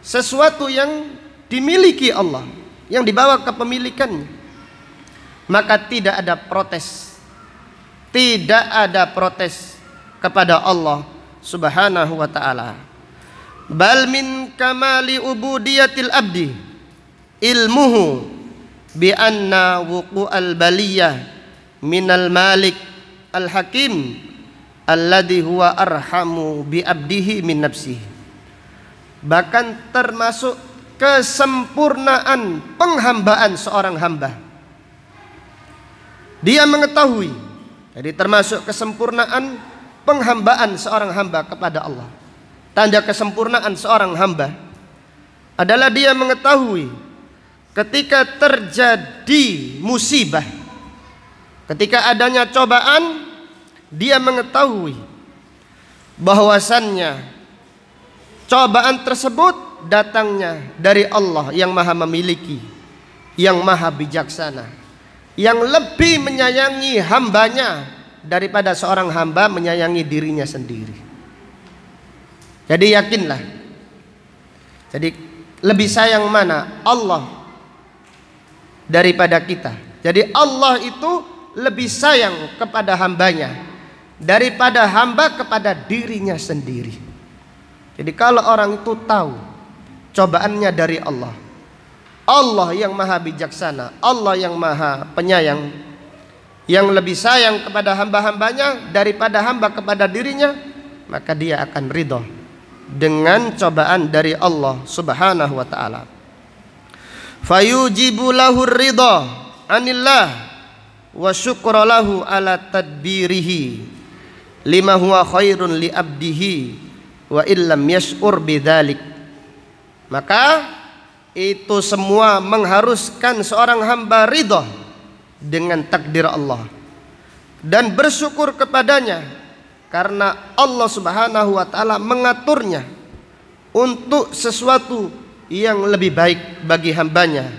sesuatu yang dimiliki Allah, yang dibawa kepemilikannya. Maka tidak ada protes, tidak ada protes kepada Allah Subhanahu wa ta'ala. Bal min kamali ubudiyatil abdi ilmuhu bi anna wuqu'al baliyah minal malik al hakim alladhi huwa arhamu bi abdihi min nafsihi. Bahkan termasuk kesempurnaan penghambaan seorang hamba, dia mengetahui. Jadi termasuk kesempurnaan penghambaan seorang hamba kepada Allah. Tanda kesempurnaan seorang hamba adalah dia mengetahui ketika terjadi musibah, ketika adanya cobaan, dia mengetahui bahwasannya cobaan tersebut datangnya dari Allah yang maha memiliki, yang maha bijaksana, yang lebih menyayangi hambanya daripada seorang hamba menyayangi dirinya sendiri. Jadi yakinlah, jadi lebih sayang mana Allah daripada kita. Jadi Allah itu lebih sayang kepada hambanya daripada hamba kepada dirinya sendiri. Jadi kalau orang itu tahu cobaannya dari Allah, Allah yang maha bijaksana, Allah yang maha penyayang, yang lebih sayang kepada hamba-hambanya daripada hamba kepada dirinya, maka dia akan ridho dengan cobaan dari Allah Subhanahu wa ta'ala. Fayujibu lahu ridha anillah wa syukra lahu ala tadbirihi lima huwa khairun li abdihi wa illam yash'ur bidzalik. Maka itu semua mengharuskan seorang hamba ridha dengan takdir Allah dan bersyukur kepadanya karena Allah Subhanahu wa taala mengaturnya untuk sesuatu yang lebih baik bagi hambanya,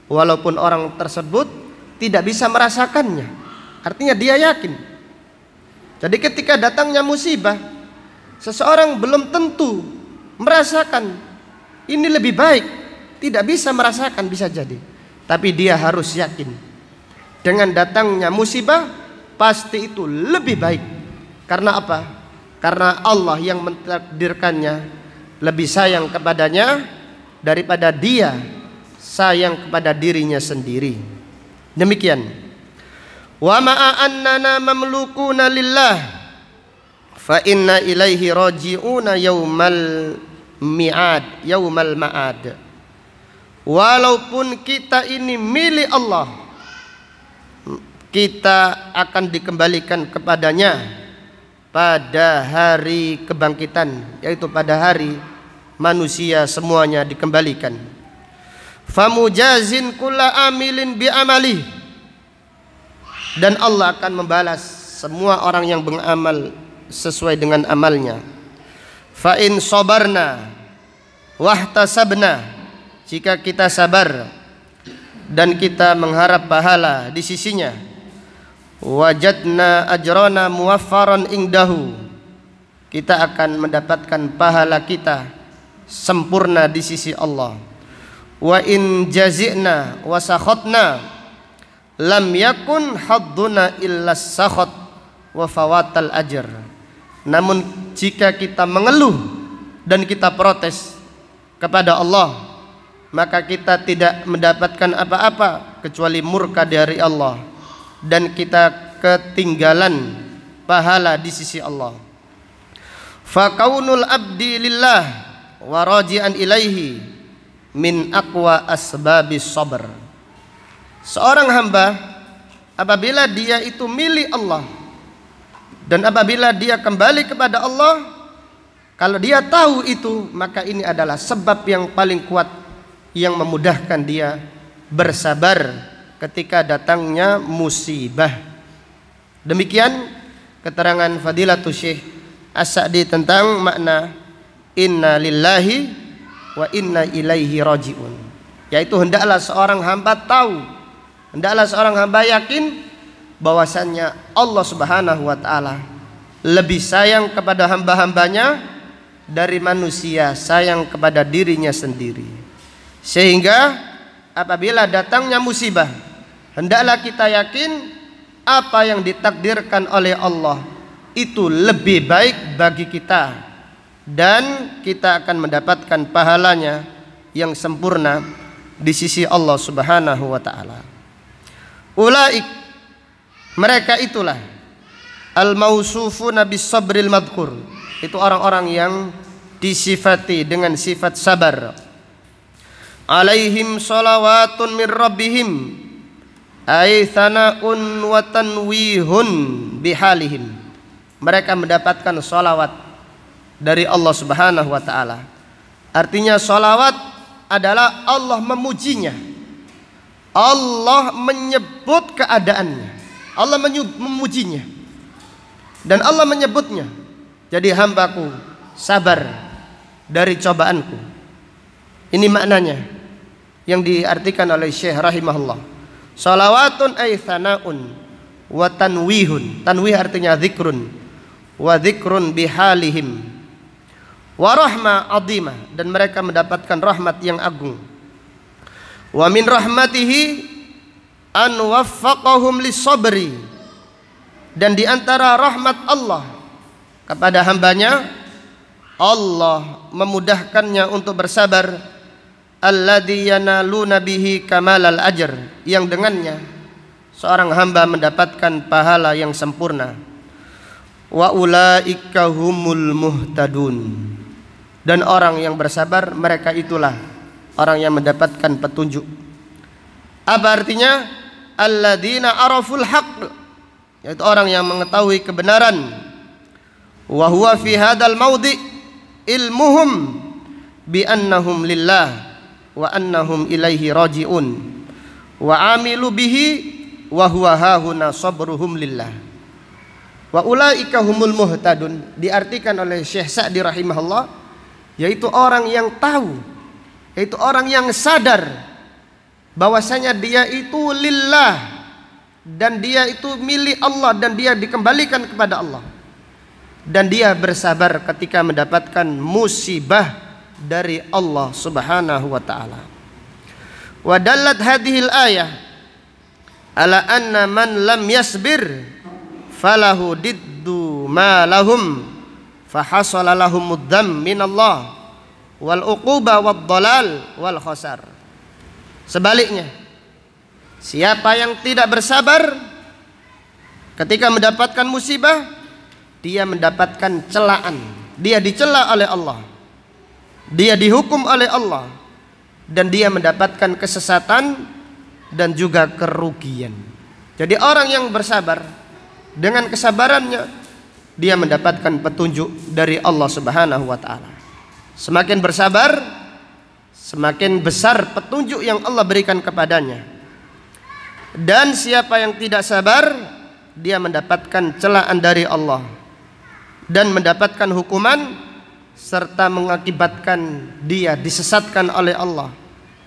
walaupun orang tersebut tidak bisa merasakannya. Artinya dia yakin. Jadi ketika datangnya musibah, seseorang belum tentu merasakan ini lebih baik, tidak bisa merasakan, bisa jadi, tapi dia harus yakin dengan datangnya musibah pasti itu lebih baik. Karena apa? Karena Allah yang mentakdirkannya lebih sayang kepadanya daripada dia sayang kepada dirinya sendiri. Demikian. Wa ma'a annana mamlukuna lillah fa inna ilaihi raji'una yaumal mi'ad, yaumal ma'ad. Walaupun kita ini milik Allah, kita akan dikembalikan kepadanya pada hari kebangkitan, yaitu pada hari manusia semuanya dikembalikan. Famujazin kulla amilin bi amali, dan Allah akan membalas semua orang yang beramal sesuai dengan amalnya. Fa in sabarna wahtasabna, jika kita sabar dan kita mengharap pahala di sisinya, wajadna ajrana muwaffaran indahu, kita akan mendapatkan pahala kita sempurna di sisi Allah. Wa in jazi'na wa sakhotna lam yakun hadduna illa sakhot wa fawatal ajr. Namun jika kita mengeluh dan kita protes kepada Allah, maka kita tidak mendapatkan apa-apa kecuali murka dari Allah dan kita ketinggalan pahala di sisi Allah. Fa kaunul abdi lillah wa raji'an ilaihi min aqwa asbabis sabr. Seorang hamba apabila dia itu milik Allah dan apabila dia kembali kepada Allah, kalau dia tahu itu, maka ini adalah sebab yang paling kuat yang memudahkan dia bersabar ketika datangnya musibah. Demikian keterangan Fadilatul Syekh As-Sa'di tentang makna inna lillahi wa inna ilaihi raji'un, yaitu hendaklah seorang hamba tahu, hendaklah seorang hamba yakin bahwasannya Allah Subhanahu wa taala lebih sayang kepada hamba-hambanya dari manusia sayang kepada dirinya sendiri. Sehingga apabila datangnya musibah, hendaklah kita yakin apa yang ditakdirkan oleh Allah itu lebih baik bagi kita dan kita akan mendapatkan pahalanya yang sempurna di sisi Allah Subhanahu wa taala. Ulaik, mereka itulah al-mausufuna bis sabril madhkur, itu orang-orang yang disifati dengan sifat sabar. Alaihim salawatun min rabbihim ay thana'un wa tanwihun bihalihim. Mereka mendapatkan salawat dari Allah Subhanahu wa taala. Artinya salawat adalah Allah memujinya, Allah menyebut keadaannya, Allah memujinya, dan Allah menyebutnya. Jadi hambaku sabar dari cobaanku. Ini maknanya yang diartikan oleh Syekh rahimahullah. Salawatun ay thana'un wa tanwihun. Tanwih artinya zikrun, wa zikrun bihalihim, wa rahmah azimah, dan mereka mendapatkan rahmat yang agung. Wa min rahmatihi an waffaqahum lis-sabri, dan di antara rahmat Allah kepada hambanya, Allah memudahkannya untuk bersabar. Alladzi yanaluna bihi kamalal ajr, yang dengannya seorang hamba mendapatkan pahala yang sempurna. Wa ulaika humul muhtadun, dan orang yang bersabar mereka itulah orang yang mendapatkan petunjuk. Apa artinya? Alladzina araful haqq, yaitu orang yang mengetahui kebenaran. Wa huwa fi hadzal maudhi, ilmuhum bi annahum lillah wa annahum ilaihi raji'un wa amilu bihi wa huwa hahuna sabruhum lillah wa ulaika humul muhtadun. Diartikan oleh Syekh Sa'di rahimahullah, yaitu orang yang tahu, yaitu orang yang sadar bahwasanya dia itu lillah, dan dia itu milik Allah, dan dia dikembalikan kepada Allah, dan dia bersabar ketika mendapatkan musibah dari Allah Subhanahu wa taala. Wa dallat hadhil ayah ala anna man lam yasbir falahu diddu ma lahum fahasala lahumud dham min Allah wal uquba wad dalal wal khasar. Sebaliknya, siapa yang tidak bersabar ketika mendapatkan musibah, dia mendapatkan celaan, dia dicela oleh Allah, dia dihukum oleh Allah, dan dia mendapatkan kesesatan dan juga kerugian. Jadi orang yang bersabar, dengan kesabarannya dia mendapatkan petunjuk dari Allah Subhanahu wa taala. Semakin bersabar, semakin besar petunjuk yang Allah berikan kepadanya. Dan siapa yang tidak sabar, dia mendapatkan celaan dari Allah dan mendapatkan hukuman, serta mengakibatkan dia disesatkan oleh Allah,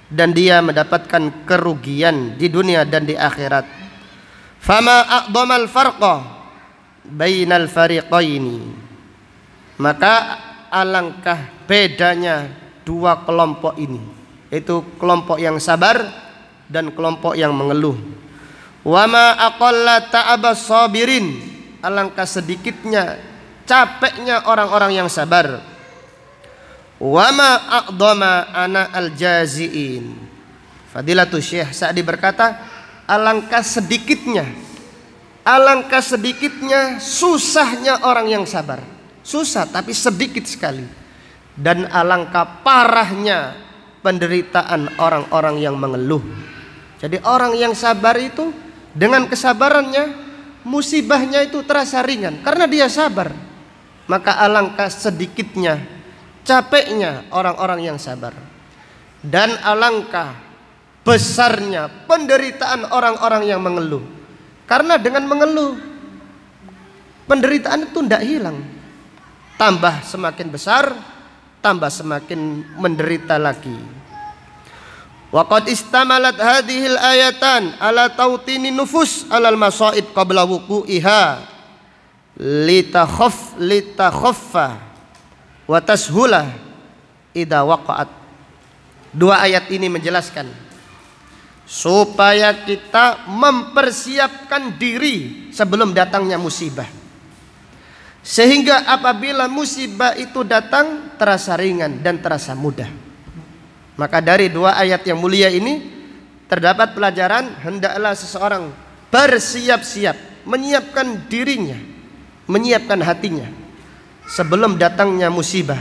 dan dia mendapatkan kerugian di dunia dan di akhirat. Fama a'dhamal farqa bainal fariqaini, maka alangkah bedanya dua kelompok ini, yaitu kelompok yang sabar dan kelompok yang mengeluh. Wa ma aqalla ta'abas sabirin, alangkah sedikitnya capeknya orang-orang yang sabar. Wa ma aqdama ana al-jaziin. Fadilatul Syekh Sa'di berkata, alangkah sedikitnya susahnya orang yang sabar. Susah tapi sedikit sekali. Dan alangkah parahnya penderitaan orang-orang yang mengeluh. Jadi orang yang sabar itu, dengan kesabarannya musibahnya itu terasa ringan karena dia sabar. Maka alangkah sedikitnya capeknya orang-orang yang sabar, dan alangkah besarnya penderitaan orang-orang yang mengeluh. Karena dengan mengeluh, penderitaan itu tidak hilang, tambah semakin besar, tambah semakin menderita lagi. Wa qad istamalat hadhil ayatan ala tautini nufus alal masaib qabla wuqu'iha litakhaffa wa tashula idza waqa'at. Dua ayat ini menjelaskan supaya kita mempersiapkan diri sebelum datangnya musibah, sehingga apabila musibah itu datang terasa ringan dan terasa mudah. Maka dari dua ayat yang mulia ini terdapat pelajaran, hendaklah seseorang bersiap-siap, menyiapkan dirinya, menyiapkan hatinya sebelum datangnya musibah.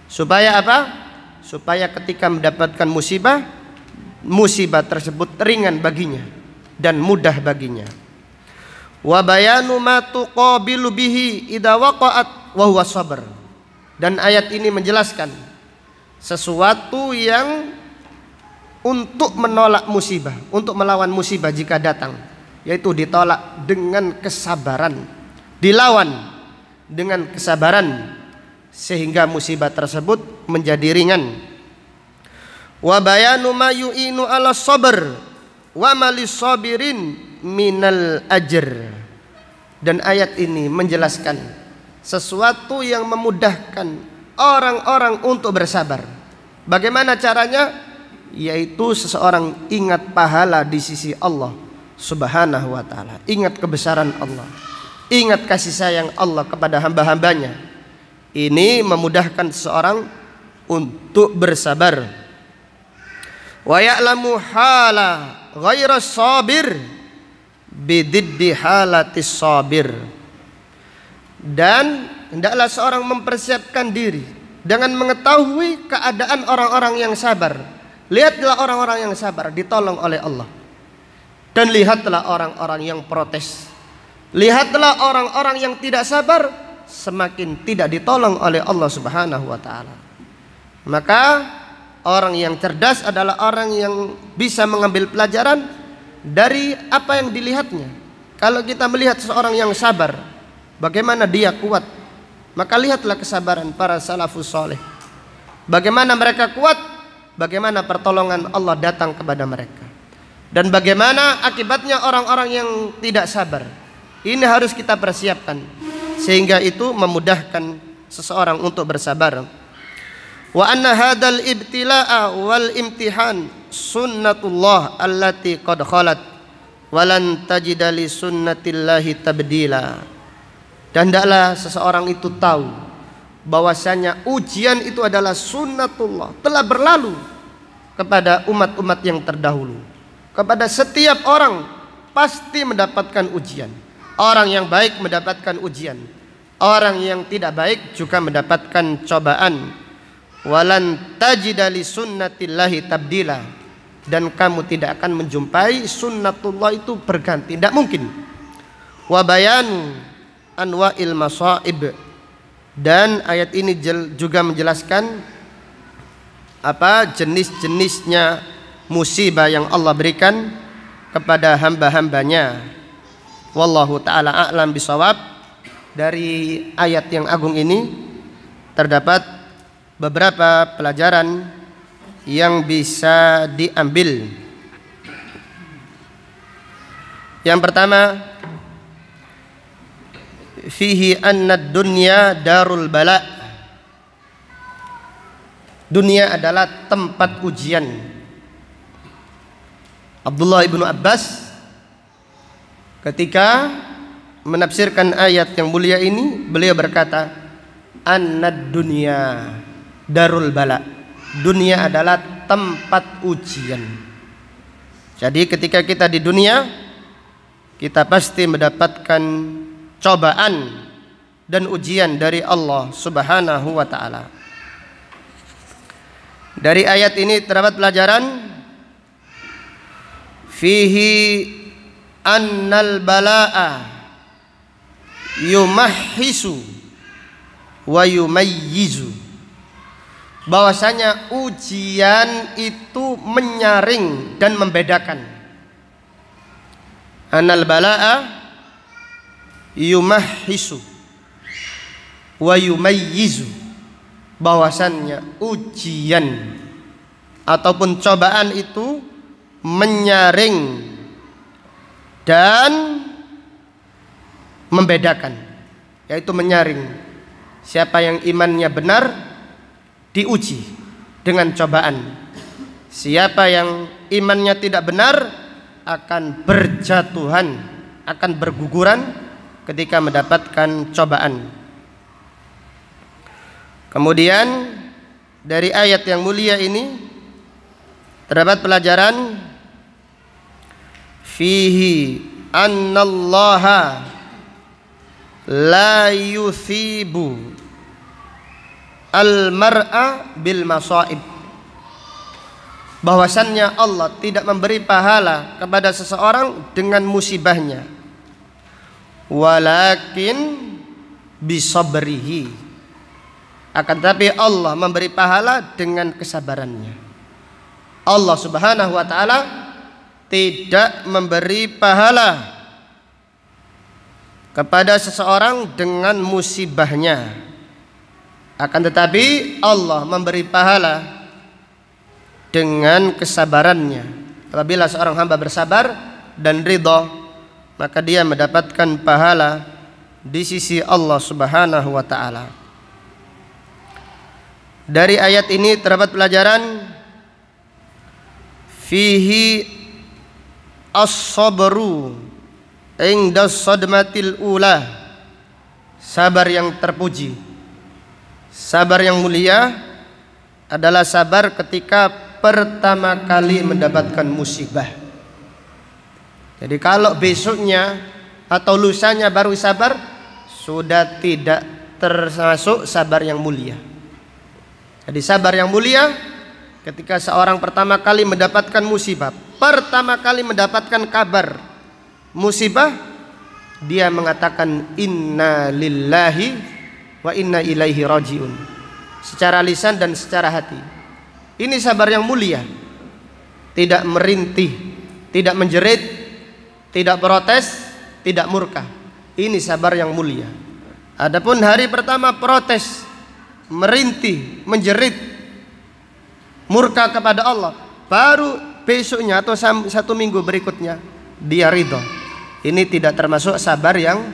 Supaya apa? Supaya ketika mendapatkan musibah, musibah tersebut ringan baginya dan mudah baginya. Wa bayanu ma tuqabilu bihi idza waqa'at wa huwa sabr. Dan ayat ini menjelaskan sesuatu yang untuk menolak musibah, untuk melawan musibah jika datang, yaitu ditolak dengan kesabaran, dilawan dengan kesabaran, sehingga musibah tersebut menjadi ringan. Wa bayanu ma yu'inu ala sabr wa ma lisabirin minal ajr. Dan ayat ini menjelaskan sesuatu yang memudahkan orang-orang untuk bersabar. Bagaimana caranya? Yaitu seseorang ingat pahala di sisi Allah Subhanahu wa ta'ala, ingat kebesaran Allah, ingat kasih sayang Allah kepada hamba-hambanya. Ini memudahkan seseorang untuk bersabar. Wa ya'lamu hala ghairas sabir bididdi halatis sabir. Dan hendaklah seorang mempersiapkan diri dengan mengetahui keadaan orang-orang yang sabar. Lihatlah orang-orang yang sabar ditolong oleh Allah, dan lihatlah orang-orang yang protes. Lihatlah orang-orang yang tidak sabar semakin tidak ditolong oleh Allah Subhanahu wa taala. Maka orang yang cerdas adalah orang yang bisa mengambil pelajaran dari apa yang dilihatnya. Kalau kita melihat seseorang yang sabar, bagaimana dia kuat, maka lihatlah kesabaran para salafus soleh. Bagaimana mereka kuat, bagaimana pertolongan Allah datang kepada mereka, dan bagaimana akibatnya orang-orang yang tidak sabar. Ini harus kita persiapkan, sehingga itu memudahkan seseorang untuk bersabar. Wa anna hadzal ibtila'a wal imtihan sunnatullah allati qad khalat walan tajida li sunnatillahi tabdila. Dan hendaklah seseorang itu tahu bahwasanya ujian itu adalah sunnatullah, telah berlalu kepada umat-umat yang terdahulu. Kepada setiap orang pasti mendapatkan ujian. Orang yang baik mendapatkan ujian, orang yang tidak baik juga mendapatkan cobaan. Walan tajida li sunnatillahi tabdila, dan kamu tidak akan menjumpai sunnatullah itu berganti, tidak mungkin. Wa bayan anwa'il masaib, dan ayat ini juga menjelaskan apa jenis-jenisnya musibah yang Allah berikan kepada hamba-hambanya. Wallahu ta'ala a'lam bisawab. Dari ayat yang agung ini terdapat beberapa pelajaran yang bisa diambil. Yang pertama, fihi anna dunya darul bala. Dunia adalah tempat ujian. Abdullah ibnu Abbas ketika menafsirkan ayat yang mulia ini, beliau berkata, annad dunya darul bala. Dunia adalah tempat ujian. Jadi ketika kita di dunia, kita pasti mendapatkan cobaan dan ujian dari Allah Subhanahu wa taala. Dari ayat ini terdapat pelajaran fihi annal balaa yumahhisu wa yumayyizu, bahwasanya ujian itu menyaring dan membedakan. Annal balaa yumahhisu wa yumayyizu, bahwasannya ujian ataupun cobaan itu menyaring dan membedakan, yaitu menyaring siapa yang imannya benar diuji dengan cobaan, siapa yang imannya tidak benar akan berjatuhan, akan berguguran ketika mendapatkan cobaan. Kemudian dari ayat yang mulia ini terdapat pelajaran fihi annallaha la yuthibu al-mar'a bil masaib, bahwasannya Allah tidak memberi pahala kepada seseorang dengan musibahnya, walakin bisabrihi, akan tetapi Allah memberi pahala dengan kesabarannya. Allah Subhanahu wa taala tidak memberi pahala kepada seseorang dengan musibahnya, akan tetapi Allah memberi pahala dengan kesabarannya. Apabila seorang hamba bersabar dan ridha, maka dia mendapatkan pahala di sisi Allah Subhanahu wa taala. Dari ayat ini terdapat pelajaran fihi as-sabru inda sadmatil ula, sabar yang terpuji, sabar yang mulia adalah sabar ketika pertama kali mendapatkan musibah. Jadi kalau besoknya atau lusanya baru sabar, sudah tidak termasuk sabar yang mulia. Jadi sabar yang mulia ketika seorang pertama kali mendapatkan musibah, pertama kali mendapatkan kabar musibah, dia mengatakan inna lillahi wa inna ilaihi rajiun. Secara lisan dan secara hati. Ini sabar yang mulia. Tidak merintih, tidak menjerit, tidak protes, tidak murka. Ini sabar yang mulia. Adapun hari pertama protes, merintih, menjerit, murka kepada Allah, baru besoknya atau 1 minggu berikutnya dia ridho. Ini tidak termasuk sabar yang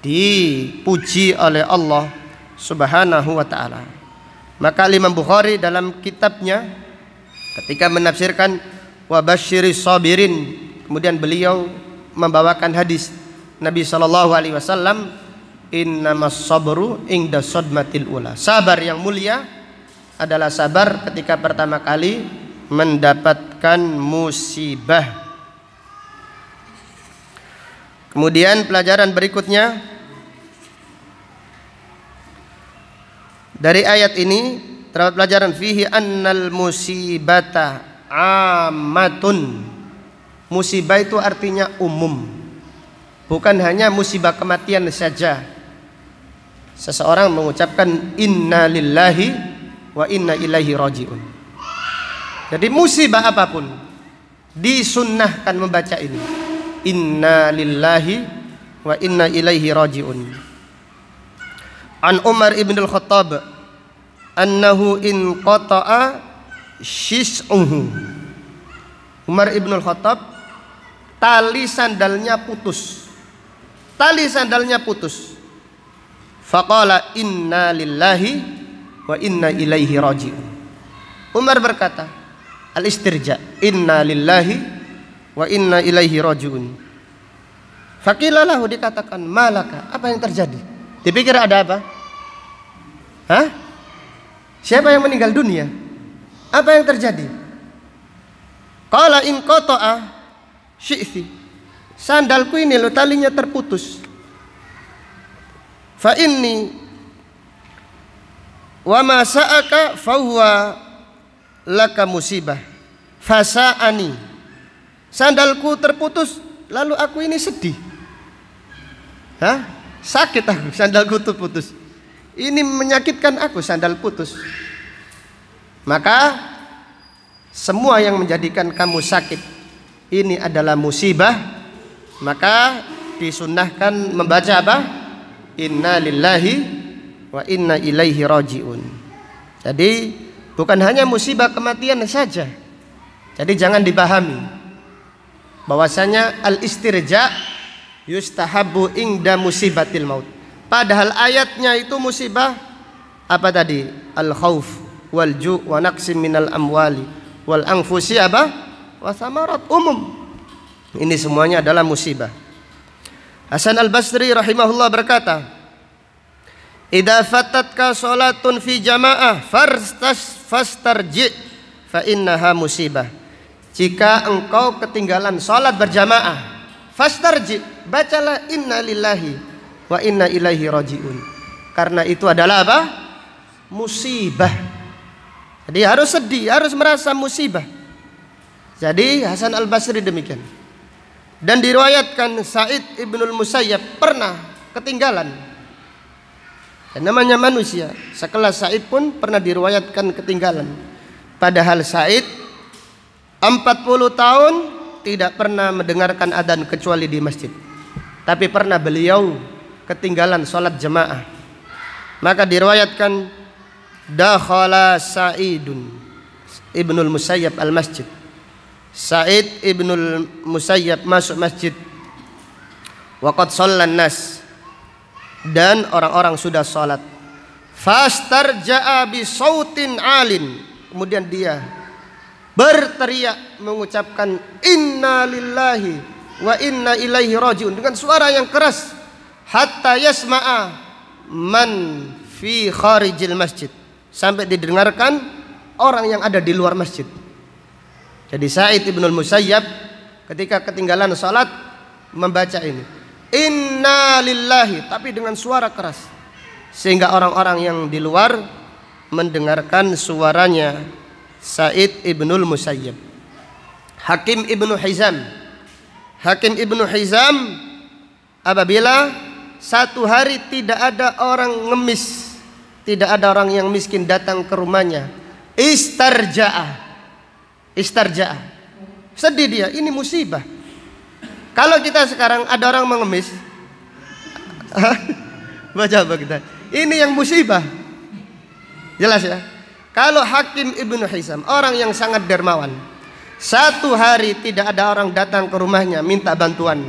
dipuji oleh Allah Subhanahu wa ta'ala. Maka Imam Bukhari dalam kitabnya ketika menafsirkan wa basyiris sabirin, kemudian beliau membawakan hadis Nabi sallallahu alaihi wasallam, innamas sabru inda sadmatil ula. Sabar yang mulia adalah sabar ketika pertama kali mendapatkan musibah. Kemudian pelajaran berikutnya dari ayat ini terdapat pelajaran fihi annal musibata ammatun. Musibah itu artinya umum, bukan hanya musibah kematian saja. Seseorang mengucapkan inna lillahi wa inna ilaihi rajiun. Jadi musibah apapun disunnahkan membaca ini, inna lillahi wa inna ilaihi rajiun. An Umar ibn al-Khattab annahu in qata'a shis'uhu. Umar ibn al-Khattab tali sandalnya putus. Tali sandalnya putus. Faqala inna lillahi wa inna ilaihi raji'un. Umar berkata, al-istirja, inna lillahi wa inna ilaihi raji'un. Faqila lahu, dikatakan, malaka, apa yang terjadi? Dipikir ada apa? Hah? Siapa yang meninggal dunia? Apa yang terjadi? Qala in qata'a syi'thi, sandalku ini lo talinya terputus. Fa inni wa ma sa'aka fa huwa laka musibah fasa'ani. Sandalku terputus lalu aku ini sedih. Hah? Sakit aku, sandalku terputus. Ini menyakitkan aku, sandal putus. Maka semua yang menjadikan kamu sakit ini adalah musibah, maka disunnahkan membaca apa? Inna lillahi wa inna ilaihi raji'un. Jadi bukan hanya musibah kematian saja. Jadi jangan dipahami bahwasanya al-istirja yustahabu ingda musibatil maut. Padahal ayatnya itu musibah apa tadi? Al-khauf wal ju' wa naqsim minal amwali wal anfusi apa? Wa thamarat, umum. Ini semuanya adalah musibah. Hasan al-Basri rahimahullah berkata, idza fatatka salatun fi jamaah fastarji fa innaha musibah. Jika engkau ketinggalan salat berjamaah, fastarji, bacalah inna lillahi wa inna ilaihi raji'un. Karena itu adalah apa? Musibah. Jadi harus sedih, harus merasa musibah. Jadi Hasan al-Basri demikian. Dan diriwayatkan Sa'id ibnul Musayyab pernah ketinggalan. Dan namanya manusia, sekelas Sa'id pun pernah diriwayatkan ketinggalan. Padahal Sa'id 40 tahun tidak pernah mendengarkan adzan kecuali di masjid. Tapi pernah beliau ketinggalan sholat jemaah. Maka diriwayatkan dakhala Sa'idun ibnul Musayyab al-masjid. Sa'id ibnul Musayyab masuk masjid. Waqad shallan nas, dan orang-orang sudah sholat. Fastarja'a bi sautin alin, kemudian dia berteriak mengucapkan inna lillahi wa inna ilaihi raji'un dengan suara yang keras, hatta yasma'a man fi kharijil masjid, sampai didengarkan orang yang ada di luar masjid. Jadi Sa'id ibnul Musayyab ketika ketinggalan salat membaca ini inna lillahi, tapi dengan suara keras, sehingga orang-orang yang di luar mendengarkan suaranya Sa'id ibnul Musayyab. Hakim ibnu Hizam apabila satu hari tidak ada orang ngemis, tidak ada orang yang miskin datang ke rumahnya. Istarja'ah. Sedih dia, ini musibah. Kalau kita sekarang ada orang mengemis, baca apa kita? Ini yang musibah. Jelas ya? Kalau Hakim Ibnu Hizam, orang yang sangat dermawan, satu hari tidak ada orang datang ke rumahnya minta bantuan,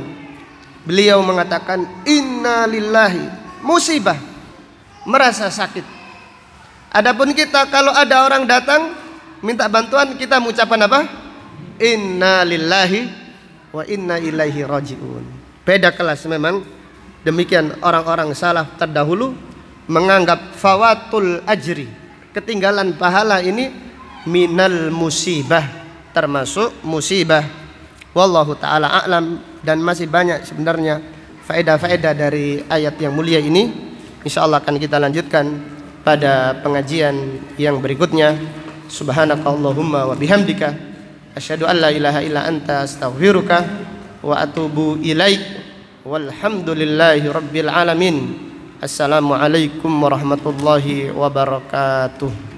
beliau mengatakan inna lillahi, musibah, merasa sakit. Adapun kita kalau ada orang datang minta bantuan, kita mengucapkan apa? Inna lillahi wa inna ilaihi raji'un. Beda kelas memang. Demikian orang-orang salaf terdahulu menganggap fawatul ajri, ketinggalan pahala ini minal musibah, termasuk musibah. Wallahu ta'ala a'lam. Dan masih banyak sebenarnya faedah-faedah dari ayat yang mulia ini. InsyaAllah akan kita lanjutkan pada pengajian yang berikutnya. Subhanakallahumma wa bihamdika asyhadu an la ilaha illa anta astaghfiruka wa atubu ilaik. Walhamdulillahi rabbil alamin. Assalamualaikum warahmatullahi wabarakatuh.